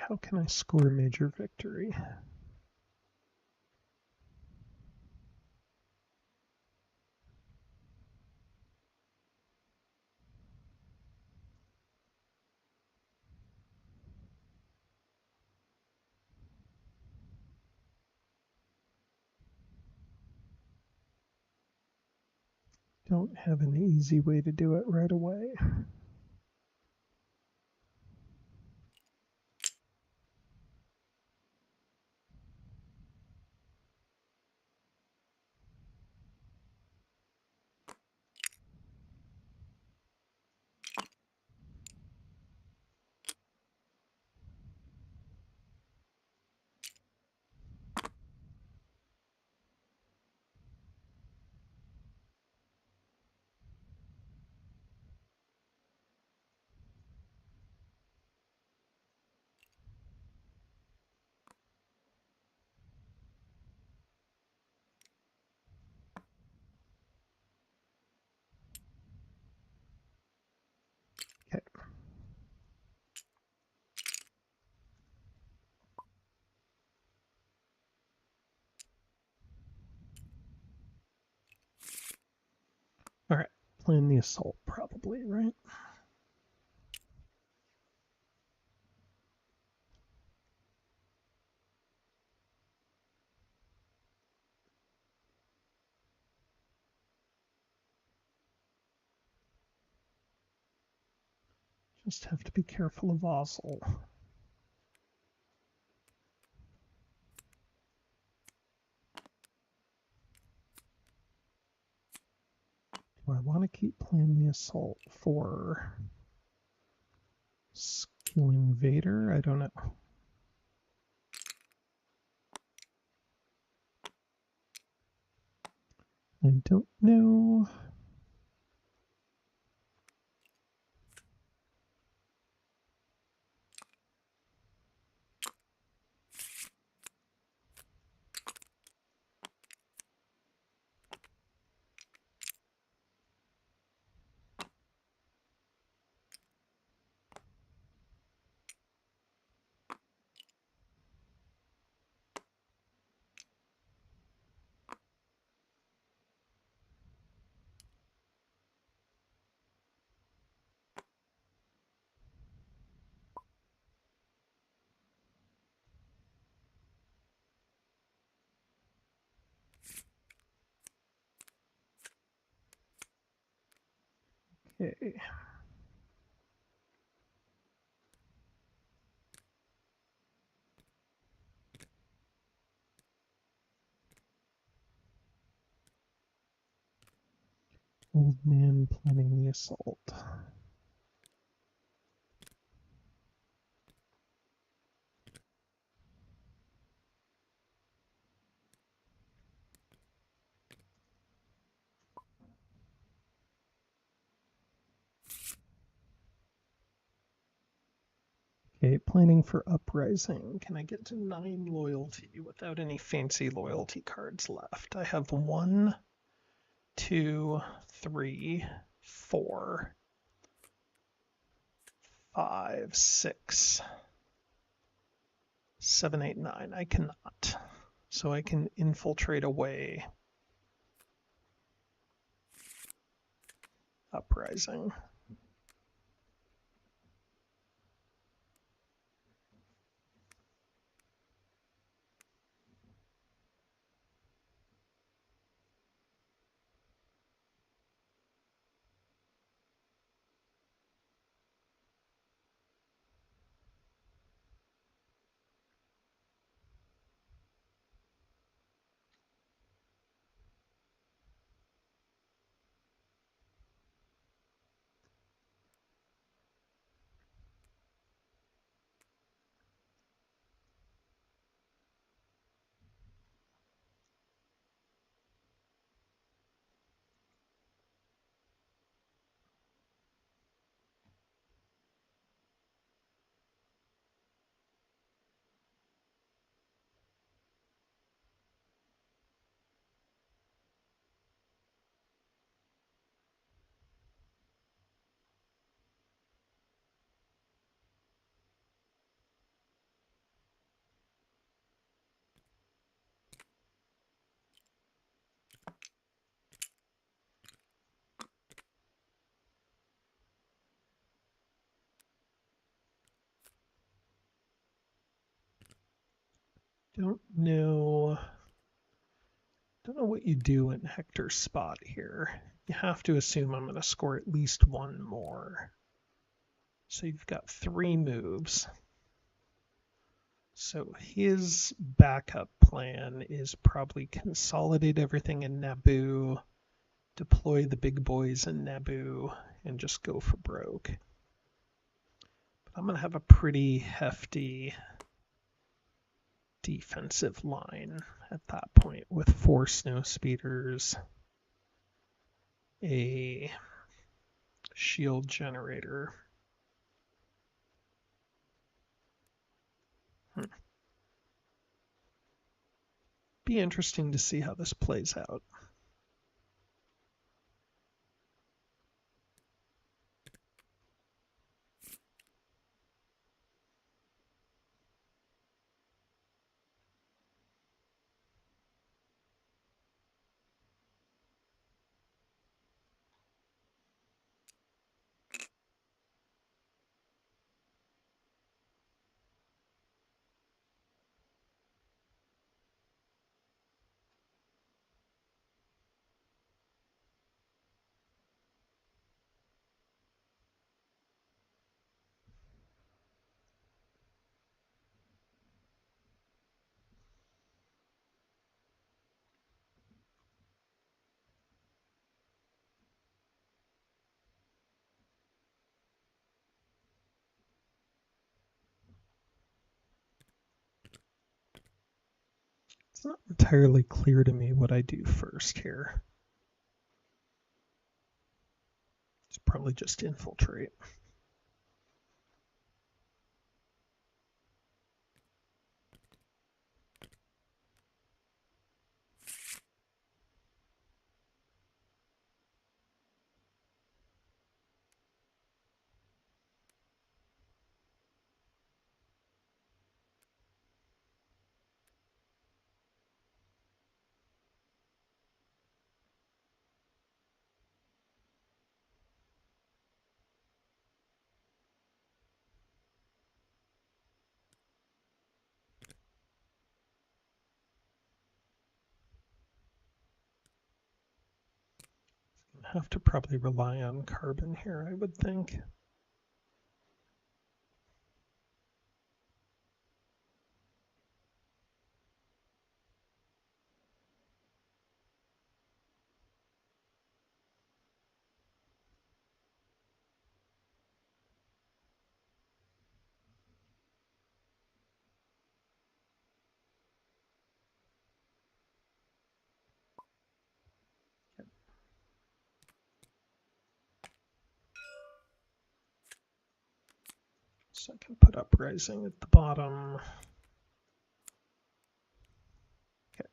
How can I score a major victory? Don't have an easy way to do it right away. Okay. All right, plan the assault probably, right? Just have to be careful of Osel. Do I want to keep playing the assault for skilling Vader? I don't know. I don't know. Okay. Old man planning the assault. Okay, planning for uprising. Can I get to 9 loyalty without any fancy loyalty cards left? I have 1, 2, 3, 4, 5, 6, 7, 8, 9. I cannot. So I can infiltrate away uprising. Don't know what you do in Hector's spot here. You have to assume I'm going to score at least 1 more. So you've got 3 moves. So his backup plan is probably consolidate everything in Naboo, deploy the big boys in Naboo, and just go for broke. But I'm going to have a pretty hefty defensive line at that point with 4 snow speeders, a shield generator. Be interesting to see how this plays out. It's not entirely clear to me what I do first here. It's probably just infiltrate. Have to probably rely on carbon here, I would think. So I can put uprising at the bottom. Okay.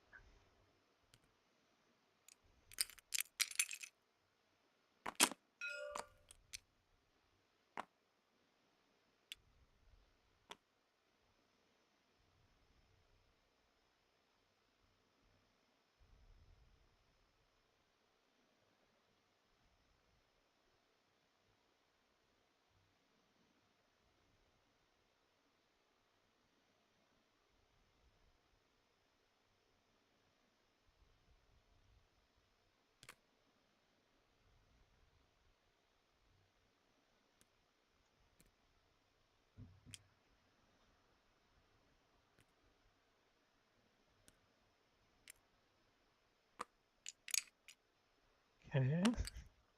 Okay,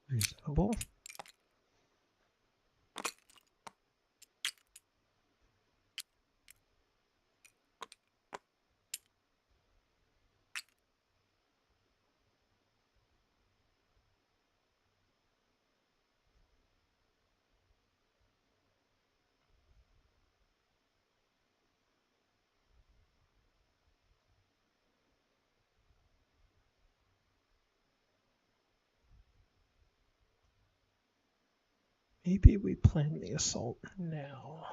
reasonable. Maybe we plan the assault now.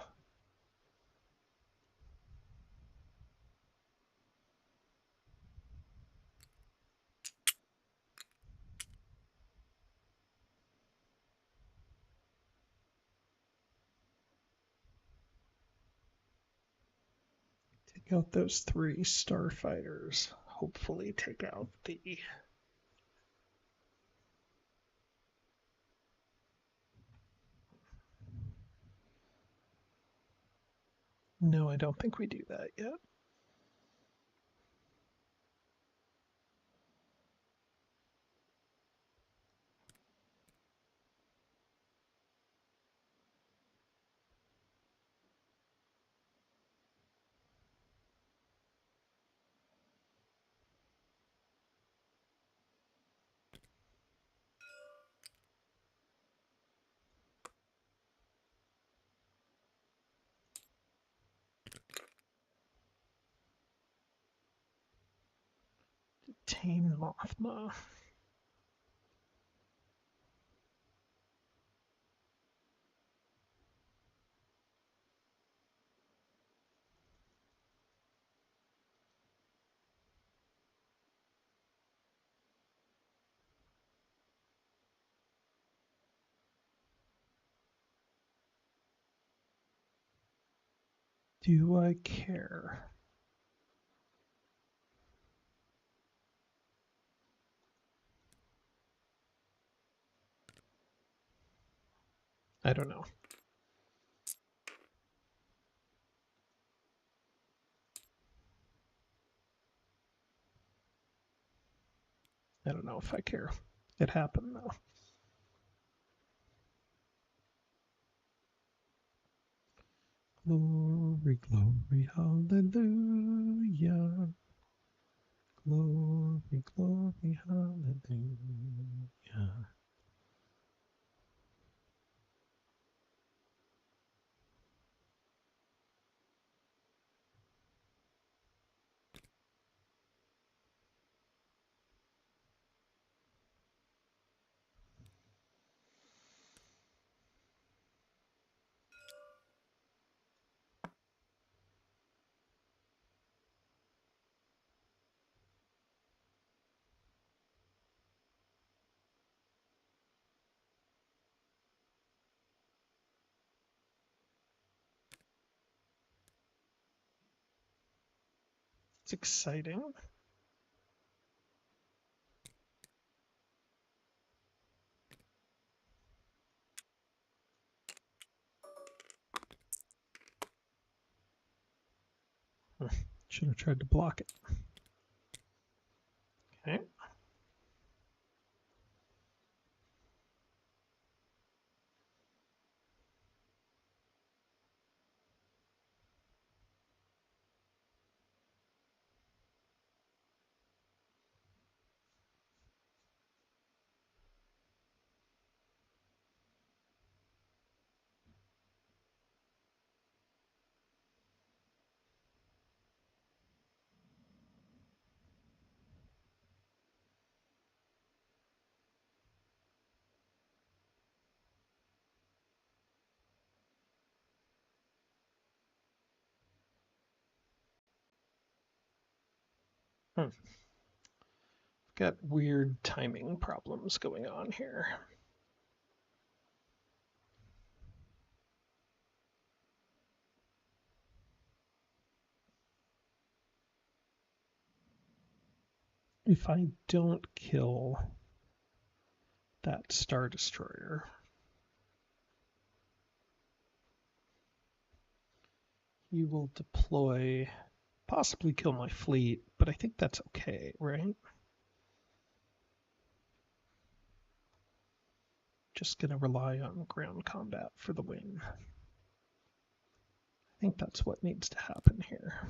Take out those 3 starfighters. Hopefully take out the... No, I don't think we do that yet. Tame Mothma. Do I care? I don't know. I don't know if I care. It happened though. Glory, glory, hallelujah. Glory, glory, hallelujah. It's exciting. Should have tried to block it. Okay. Got weird timing problems going on here. If I don't kill that Star Destroyer, he will deploy, possibly kill my fleet, but I think that's okay, right? Just gonna rely on ground combat for the win. I think that's what needs to happen here.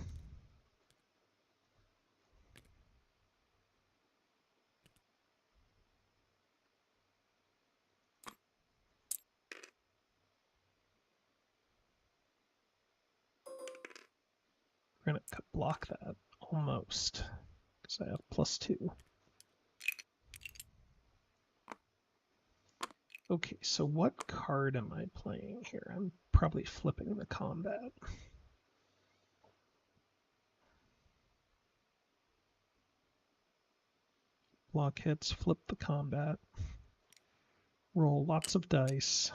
We're gonna block that almost, because I have +2. Okay, so what card am I playing here? I'm probably flipping the combat. Block hits, flip the combat, roll lots of dice.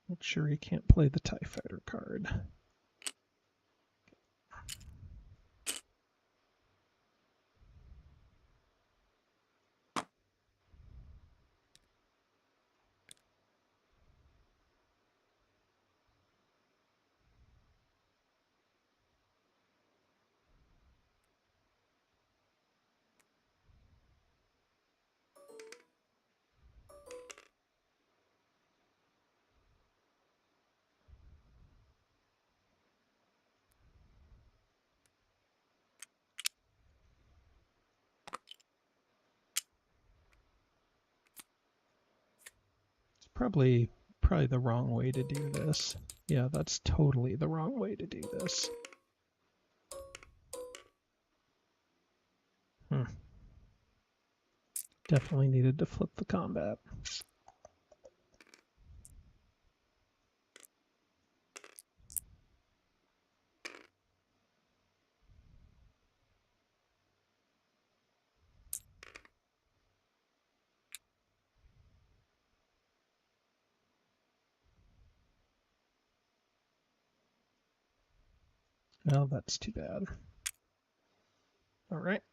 Make sure he can't play the TIE Fighter card. Probably the wrong way to do this. Yeah, that's totally the wrong way to do this. Definitely needed to flip the combat. Oh, that's too bad. All right.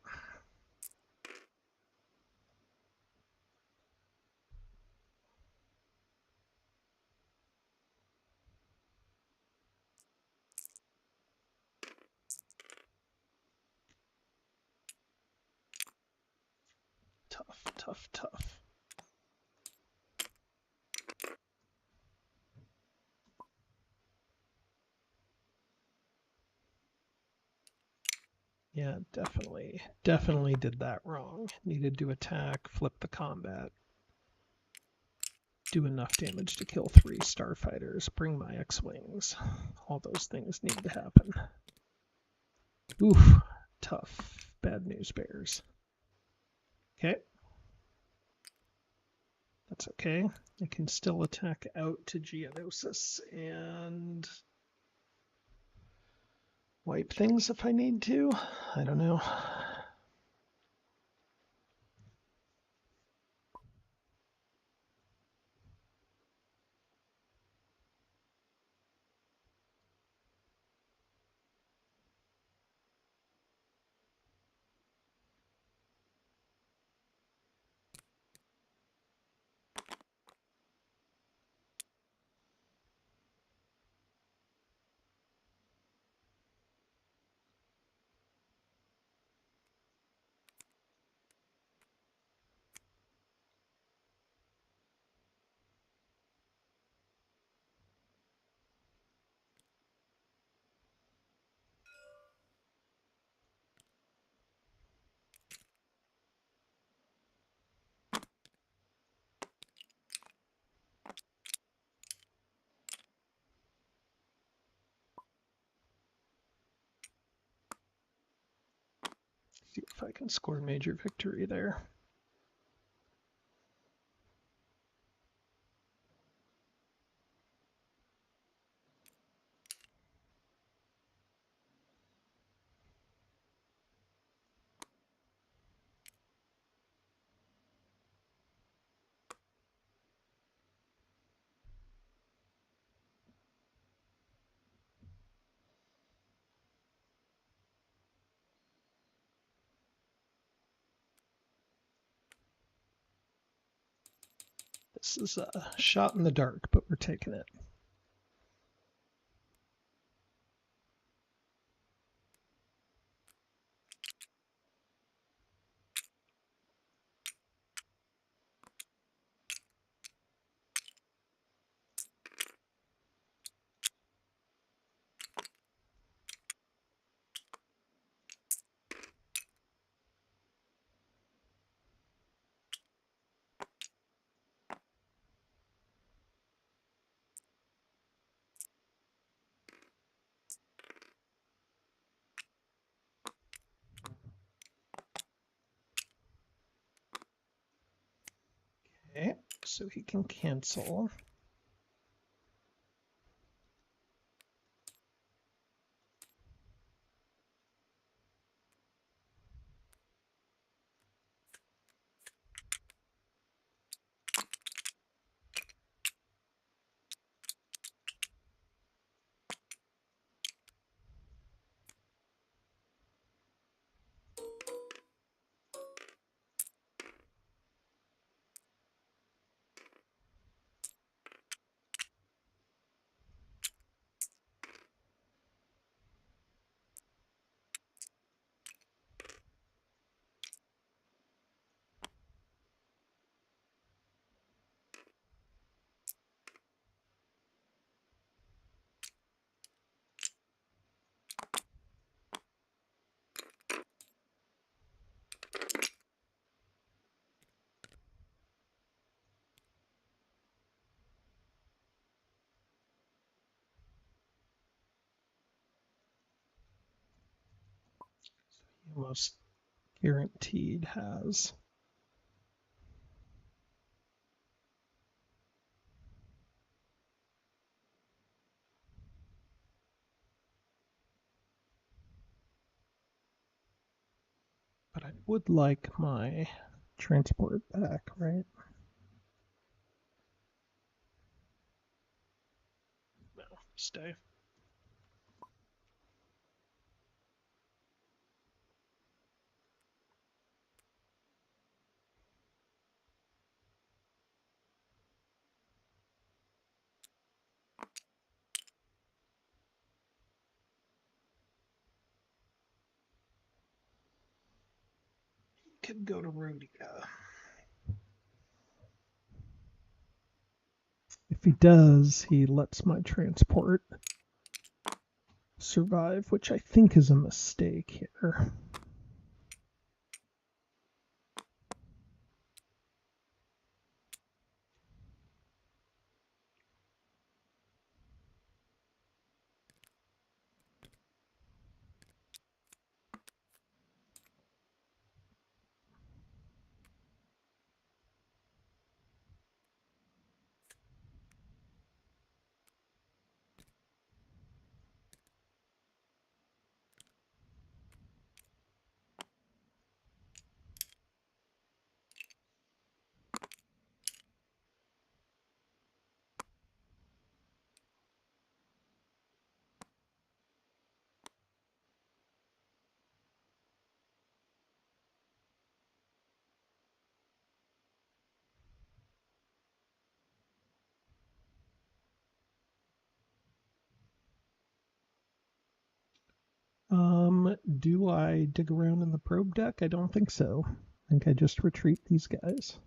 Tough, tough, tough. Yeah, definitely did that wrong. Needed to attack, flip the combat, do enough damage to kill 3 starfighters, bring my X-Wings. All those things need to happen. Oof, tough. Bad news bears. Okay. That's okay. I can still attack out to Geonosis and wipe things if I need to. I don't know. See if I can score a major victory there. This is a shot in the dark, but we're taking it. Okay, so he can cancel. He almost guaranteed has. But I would like my transport back, right? No, stay. Could go to Rhodia. If he does, he lets my transport survive, which I think is a mistake here. Do I dig around in the probe deck? I don't think so. I think I just retreat these guys.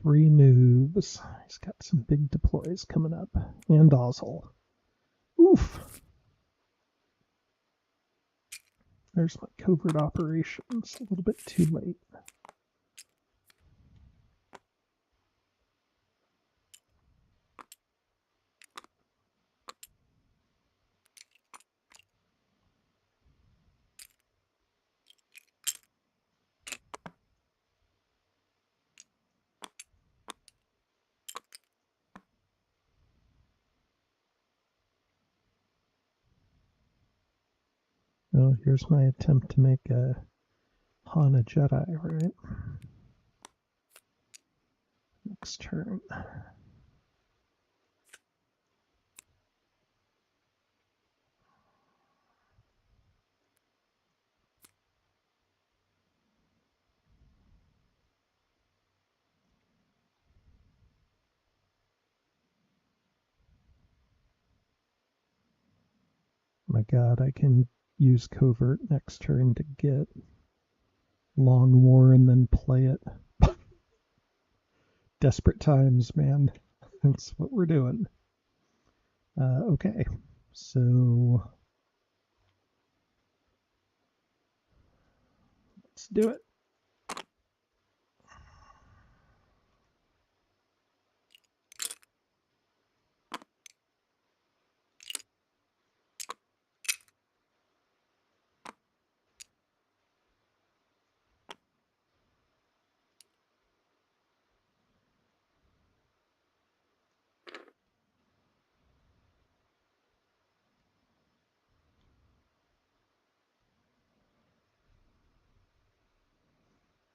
3 moves. He's got some big deploys coming up. And Ozzel. Oof! There's my covert operations. A little bit too late. Oh, here's my attempt to make a Han a Jedi, right? Next turn. My god, I can use covert next turn to get long war and then play it. Desperate times, man. That's what we're doing. Okay, so let's do it.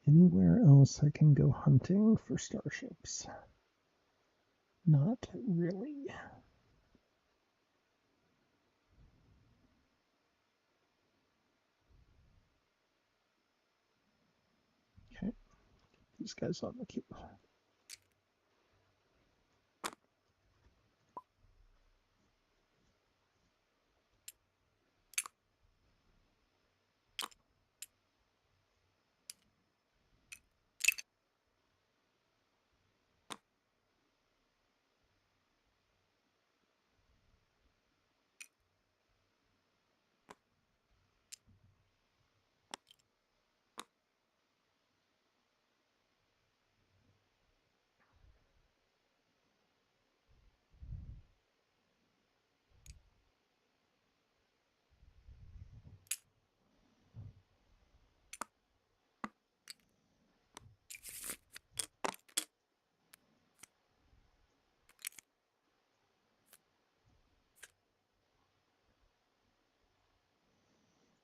Anywhere else I can go hunting for starships? Not really. Okay, these guys on the queue.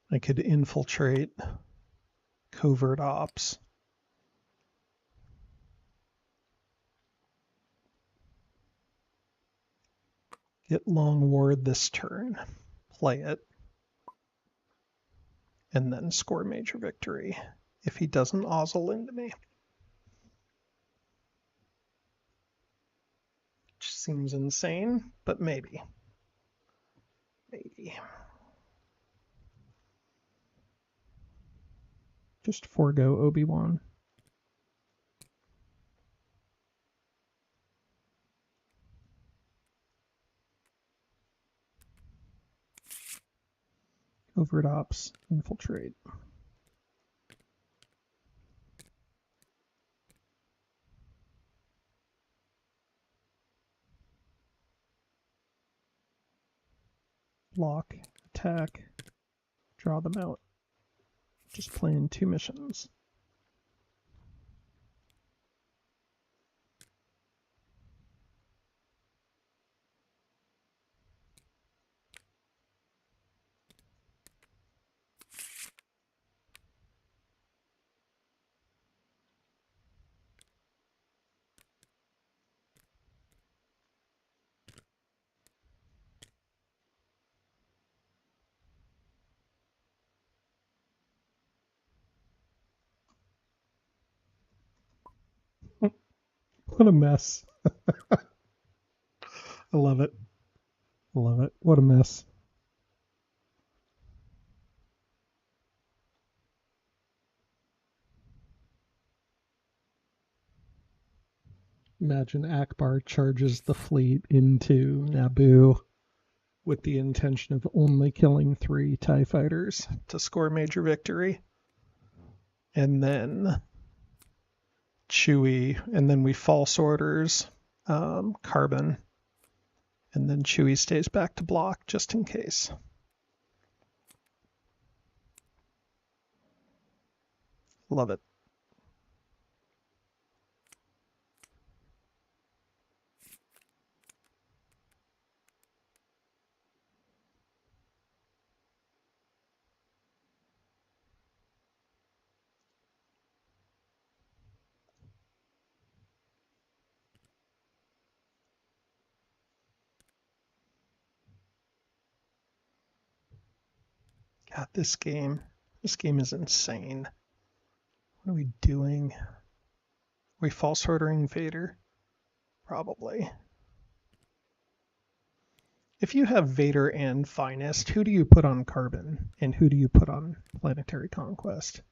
I could infiltrate covert ops. Get long ward this turn, play it, and then score major victory if he doesn't ozzel into me. Which seems insane, but maybe. Maybe. Just forego Obi-Wan. Covert ops, infiltrate. Block, attack, draw them out. Just playing 2 missions. What a mess. I love it. I love it. What a mess. Imagine Akbar charges the fleet into Naboo with the intention of only killing 3 TIE fighters to score major victory. And then Chewie, and then we false orders Carbon, and then Chewie stays back to block just in case. Love it. God, this game is insane. What are we doing? Are we false ordering Vader? Probably. If you have Vader and Finest, who do you put on Carbon? And who do you put on Planetary Conquest?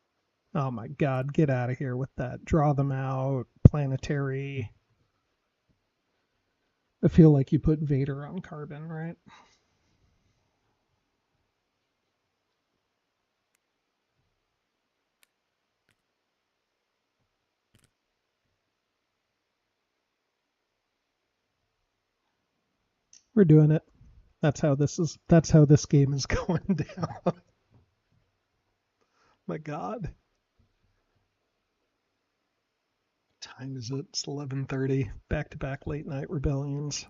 Oh my god, get out of here with that. Draw them out, Planetary. I feel like you put Vader on Carbon, right? We're doing it. That's how this game is going down. My god. Time is it? It's 11:30. Back-to-back late night rebellions.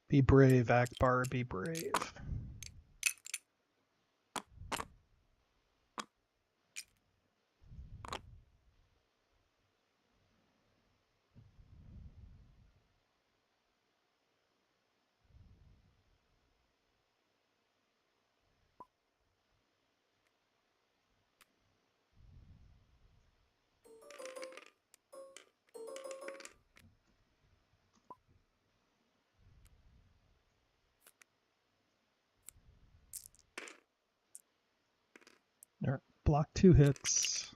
Be brave, Akbar, be brave. All right, block 2 hits.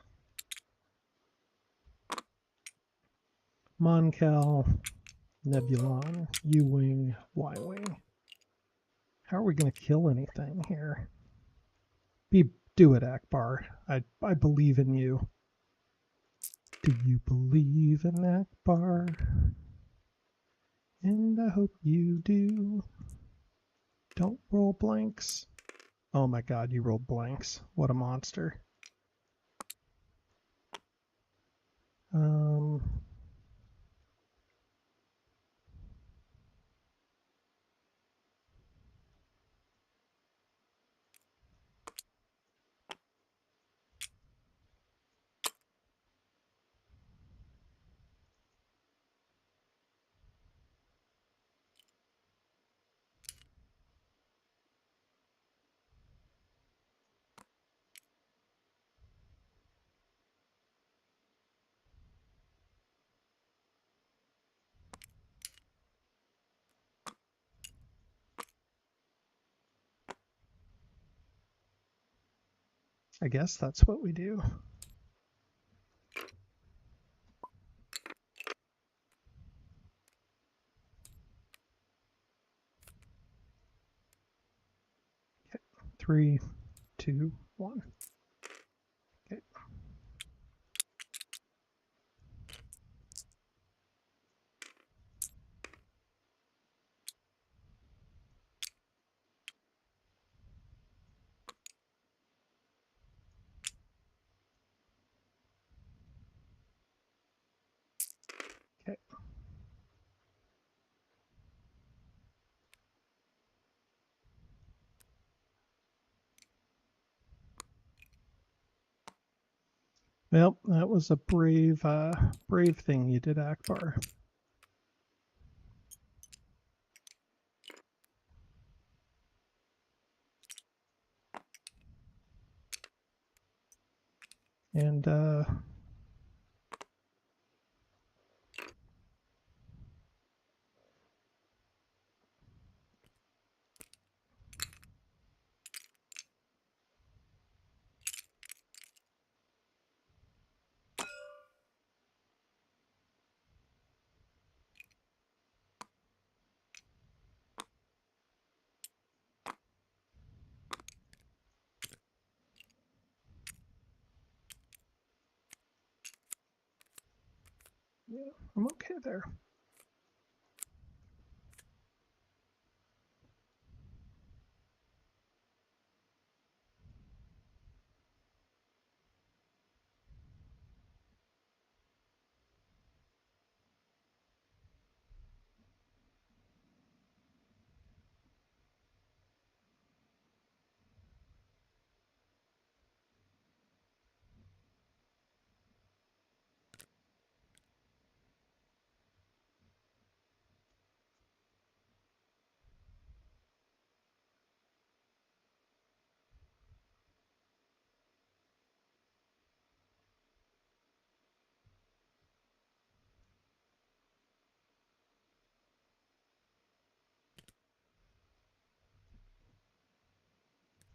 Moncal, Nebulon, U-Wing, Y-Wing. How are we going to kill anything here? Do it, Akbar. I believe in you. Do you believe in Akbar? And I hope you do. Don't roll blanks. Oh my god, you rolled blanks. What a monster. I guess that's what we do. Okay. 3, 2, 1. Okay. Okay. Well, that was a brave thing you did, Akbar. And Yeah, I'm okay there.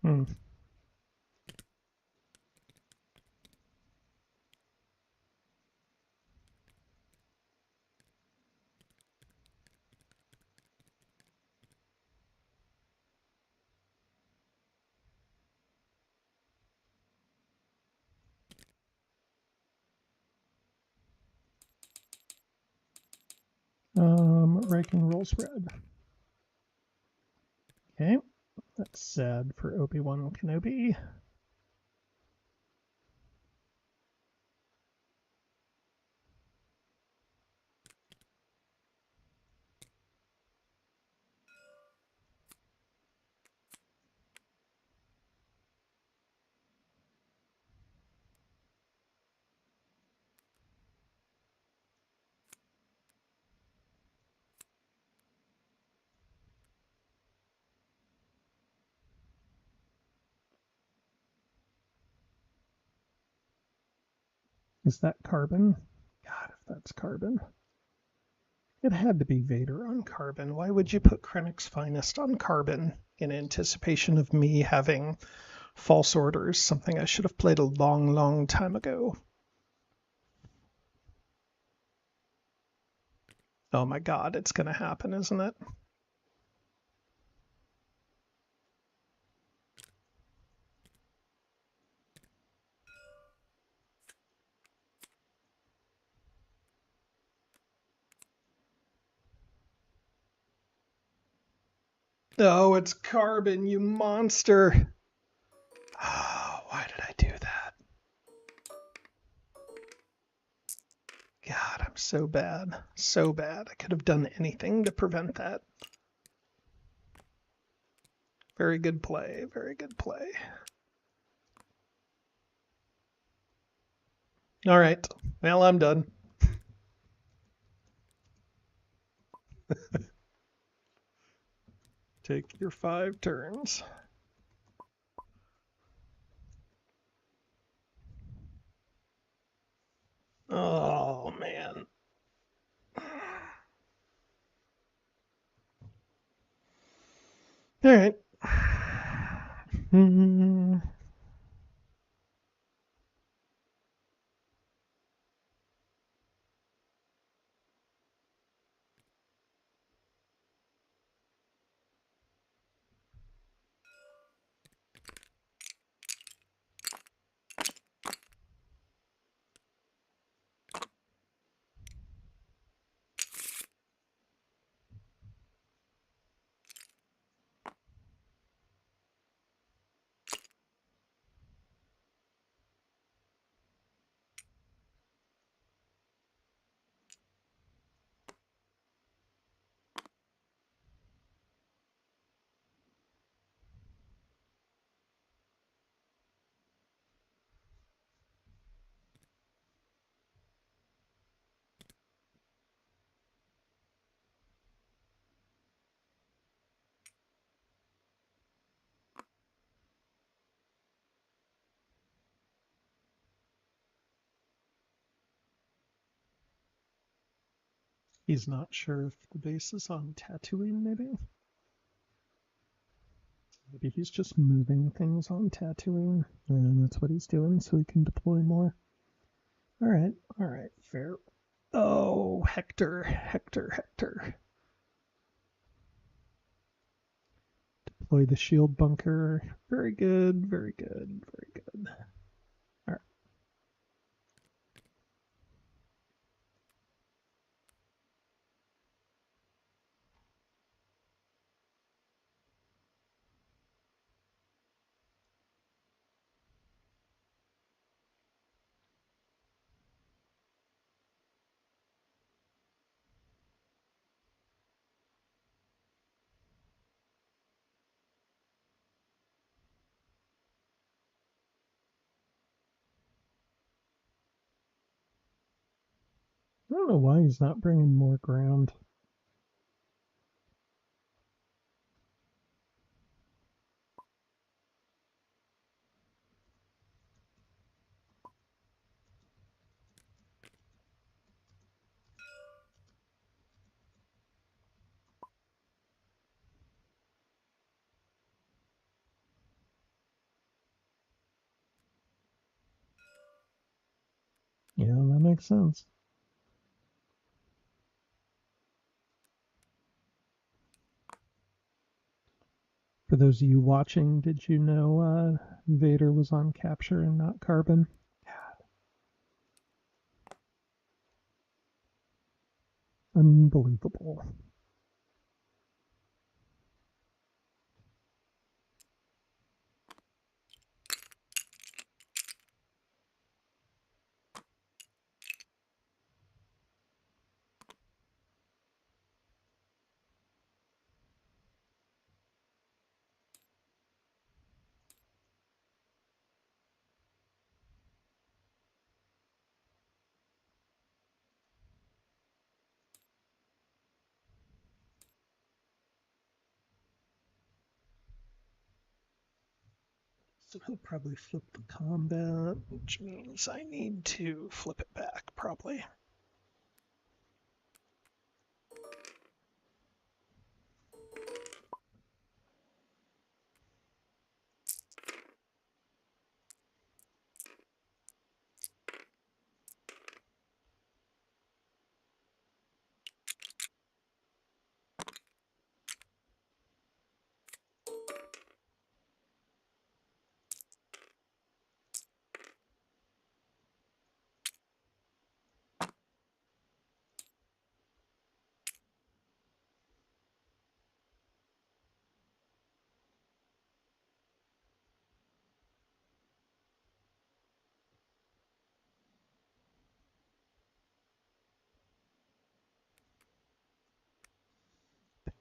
Hmm. Ranking rolls red. Okay, that's sad for Obi-Wan Kenobi. Is that carbon? God, if that's carbon. It had to be Vader on carbon. Why would you put Krennic's Finest on carbon in anticipation of me having false orders, something I should have played a long, long time ago? Oh my God, it's going to happen, isn't it? Oh, it's carbon, you monster. Oh, why did I do that? God, I'm so bad. So bad. I could have done anything to prevent that. Very good play. Very good play. All right. Well, I'm done. Take your 5 turns. Oh, man. All right. He's not sure if the base is on Tatooine, maybe? Maybe he's just moving things on Tatooine, and that's what he's doing so he can deploy more. All right, fair. Oh, Hector. Deploy the shield bunker. Very good, very good, very good. All right. I don't know why he's not bringing more ground. Yeah, that makes sense. For those of you watching, did you know Vader was on capture and not carbon? Unbelievable. So he'll probably flip the combat, which means I need to flip it back, probably.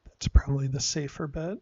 That's probably the safer bet.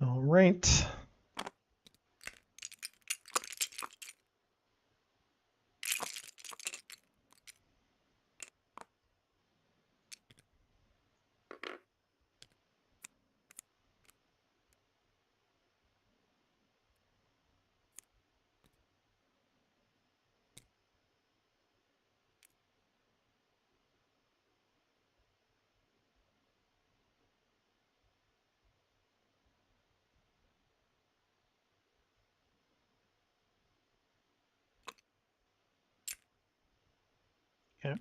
All right. Yeah.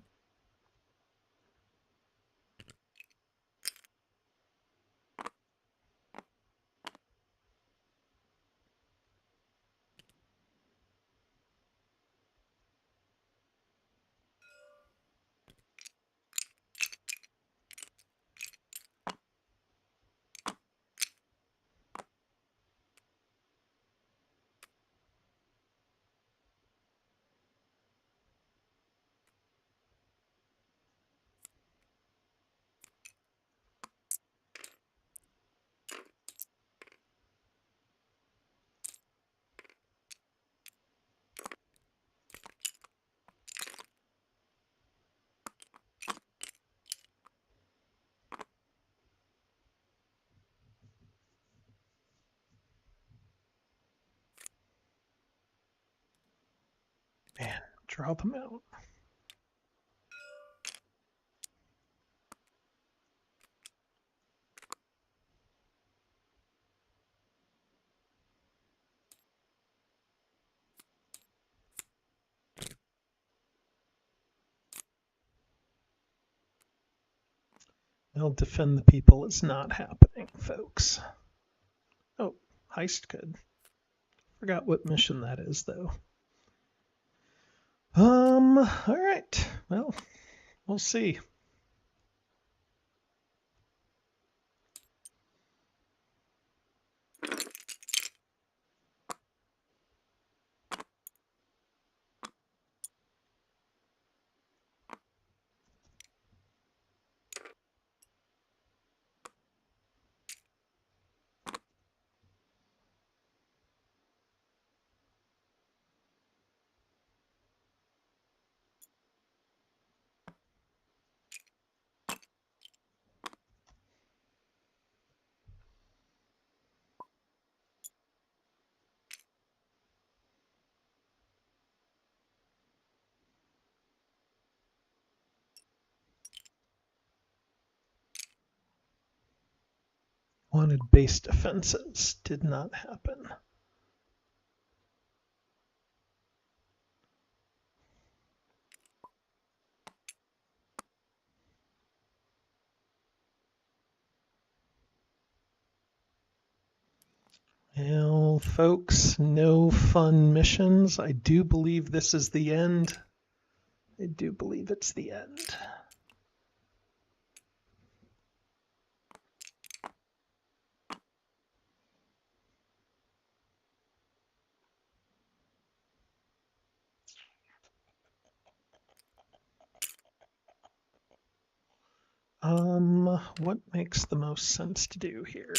Man, draw them out. Well, defend the people is not happening, folks. Oh, heist could. Forgot what mission that is, though. All right. Well, we'll see. Wanted base defenses. Did not happen. Well, folks, no fun missions. I do believe this is the end. I do believe it's the end. What makes the most sense to do here?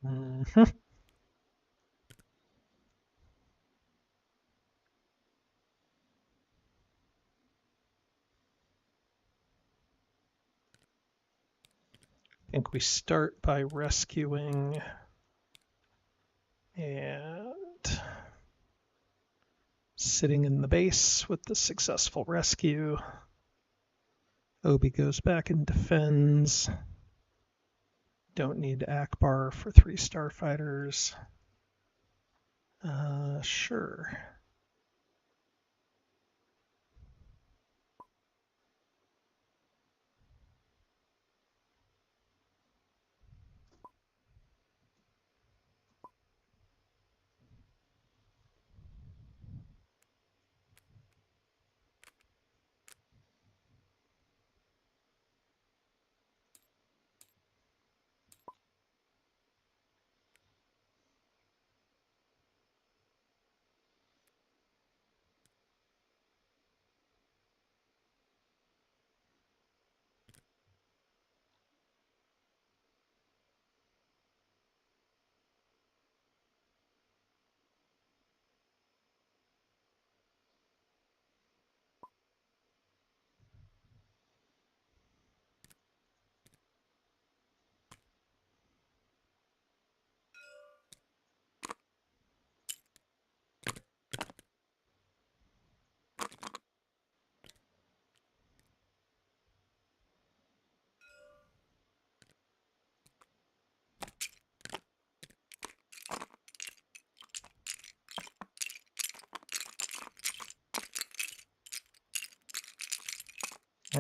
I think we start by rescuing and sitting in the base with the successful rescue. Obi goes back and defends. Don't need Akbar for 3 starfighters. Sure.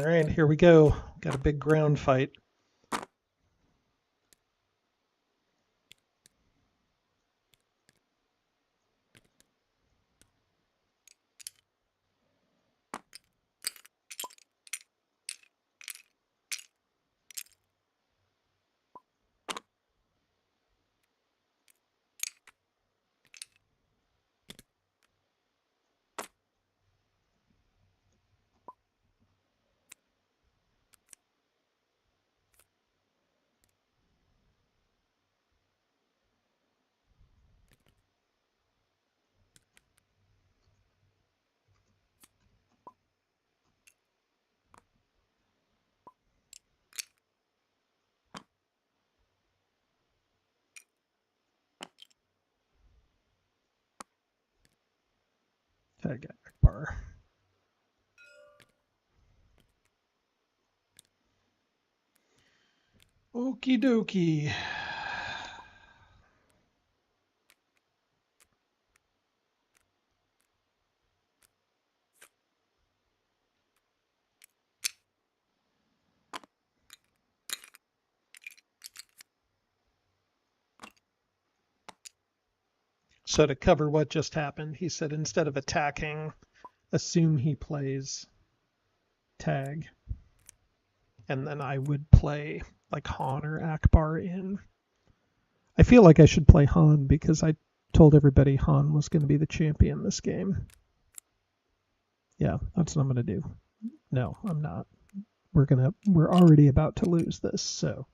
All right, here we go. Got a big ground fight. Tag Akbar. Okie dokie. So to cover what just happened, he said instead of attacking, assume he plays tag. And then I would play like Han or Akbar in. I feel like I should play Han because I told everybody Han was going to be the champion this game. Yeah, that's what I'm going to do. No, I'm not. We're already about to lose this, so.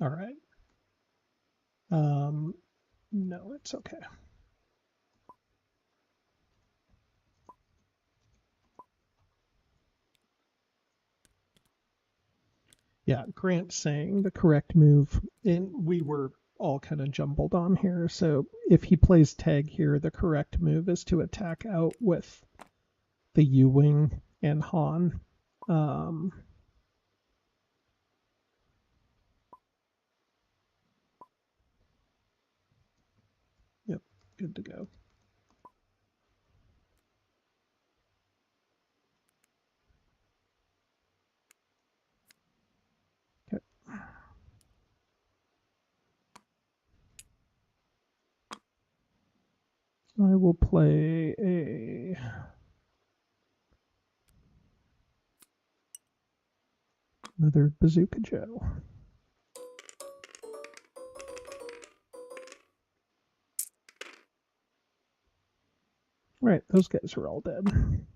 All right. No, it's okay. Yeah, Grant's saying the correct move, and we were all kind of jumbled on here. So if he plays tag here, the correct move is to attack out with the U-Wing and Han. Yep, good to go. Okay. I will play another Bazooka Joe. Right, those guys are all dead.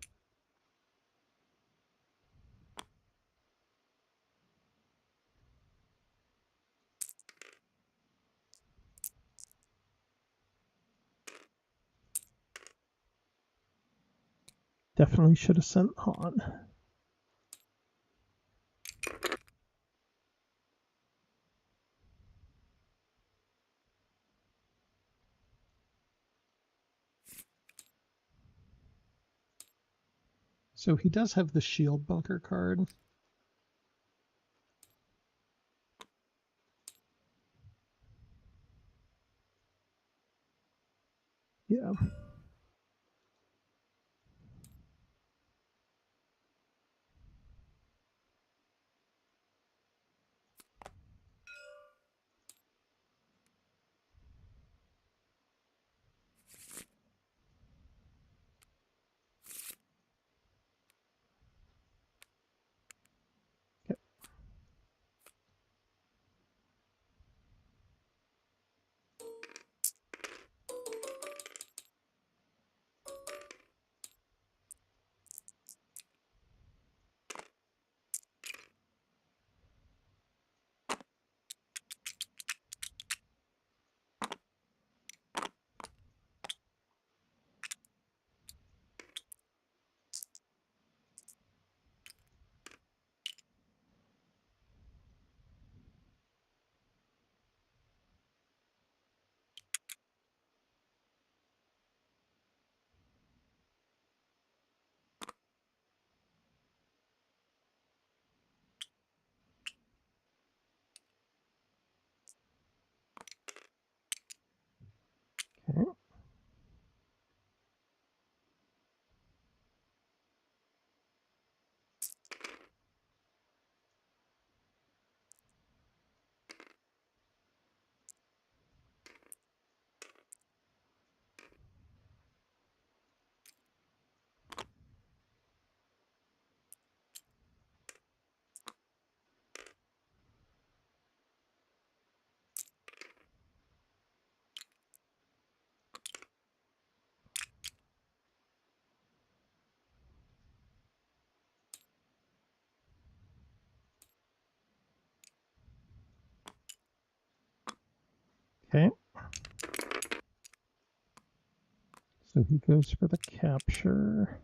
Definitely should have sent Han. So he does have the shield bunker card. Yeah. Okay. Okay. So he goes for the capture.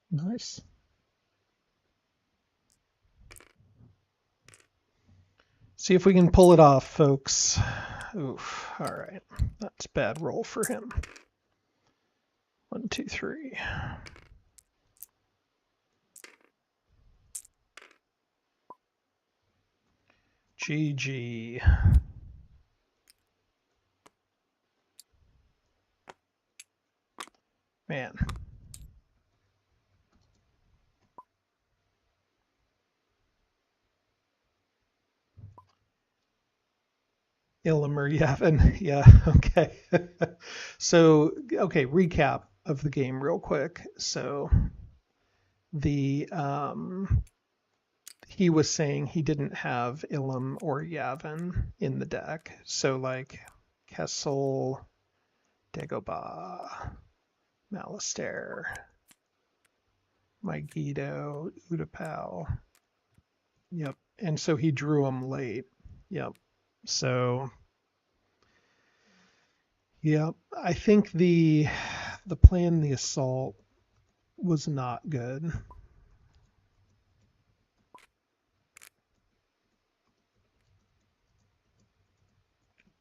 Nice. See if we can pull it off, folks. Oof. All right. That's a bad roll for him. 1, 2, 3. GG. Man. Ilum or Yavin. Yeah, okay. So, okay, recap of the game real quick. So, the he was saying he didn't have Ilum or Yavin in the deck. So, like, Kessel, Dagobah, Malastare, Megiddo, Utapau. Yep. And so he drew them late. Yep. So, yep. I think the plan, the assault, was not good.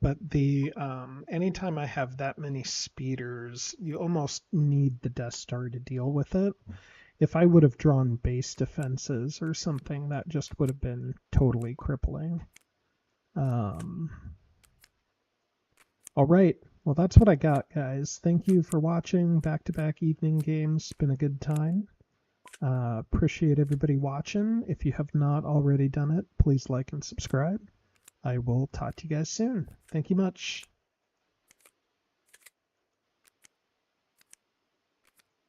But the anytime I have that many speeders, you almost need the Death Star to deal with it. If I would have drawn base defenses or something, that just would have been totally crippling. All right. Well, that's what I got, guys. Thank you for watching back-to-back evening games. Been a good time. Appreciate everybody watching. If you have not already done it, please like and subscribe. I will talk to you guys soon. Thank you much.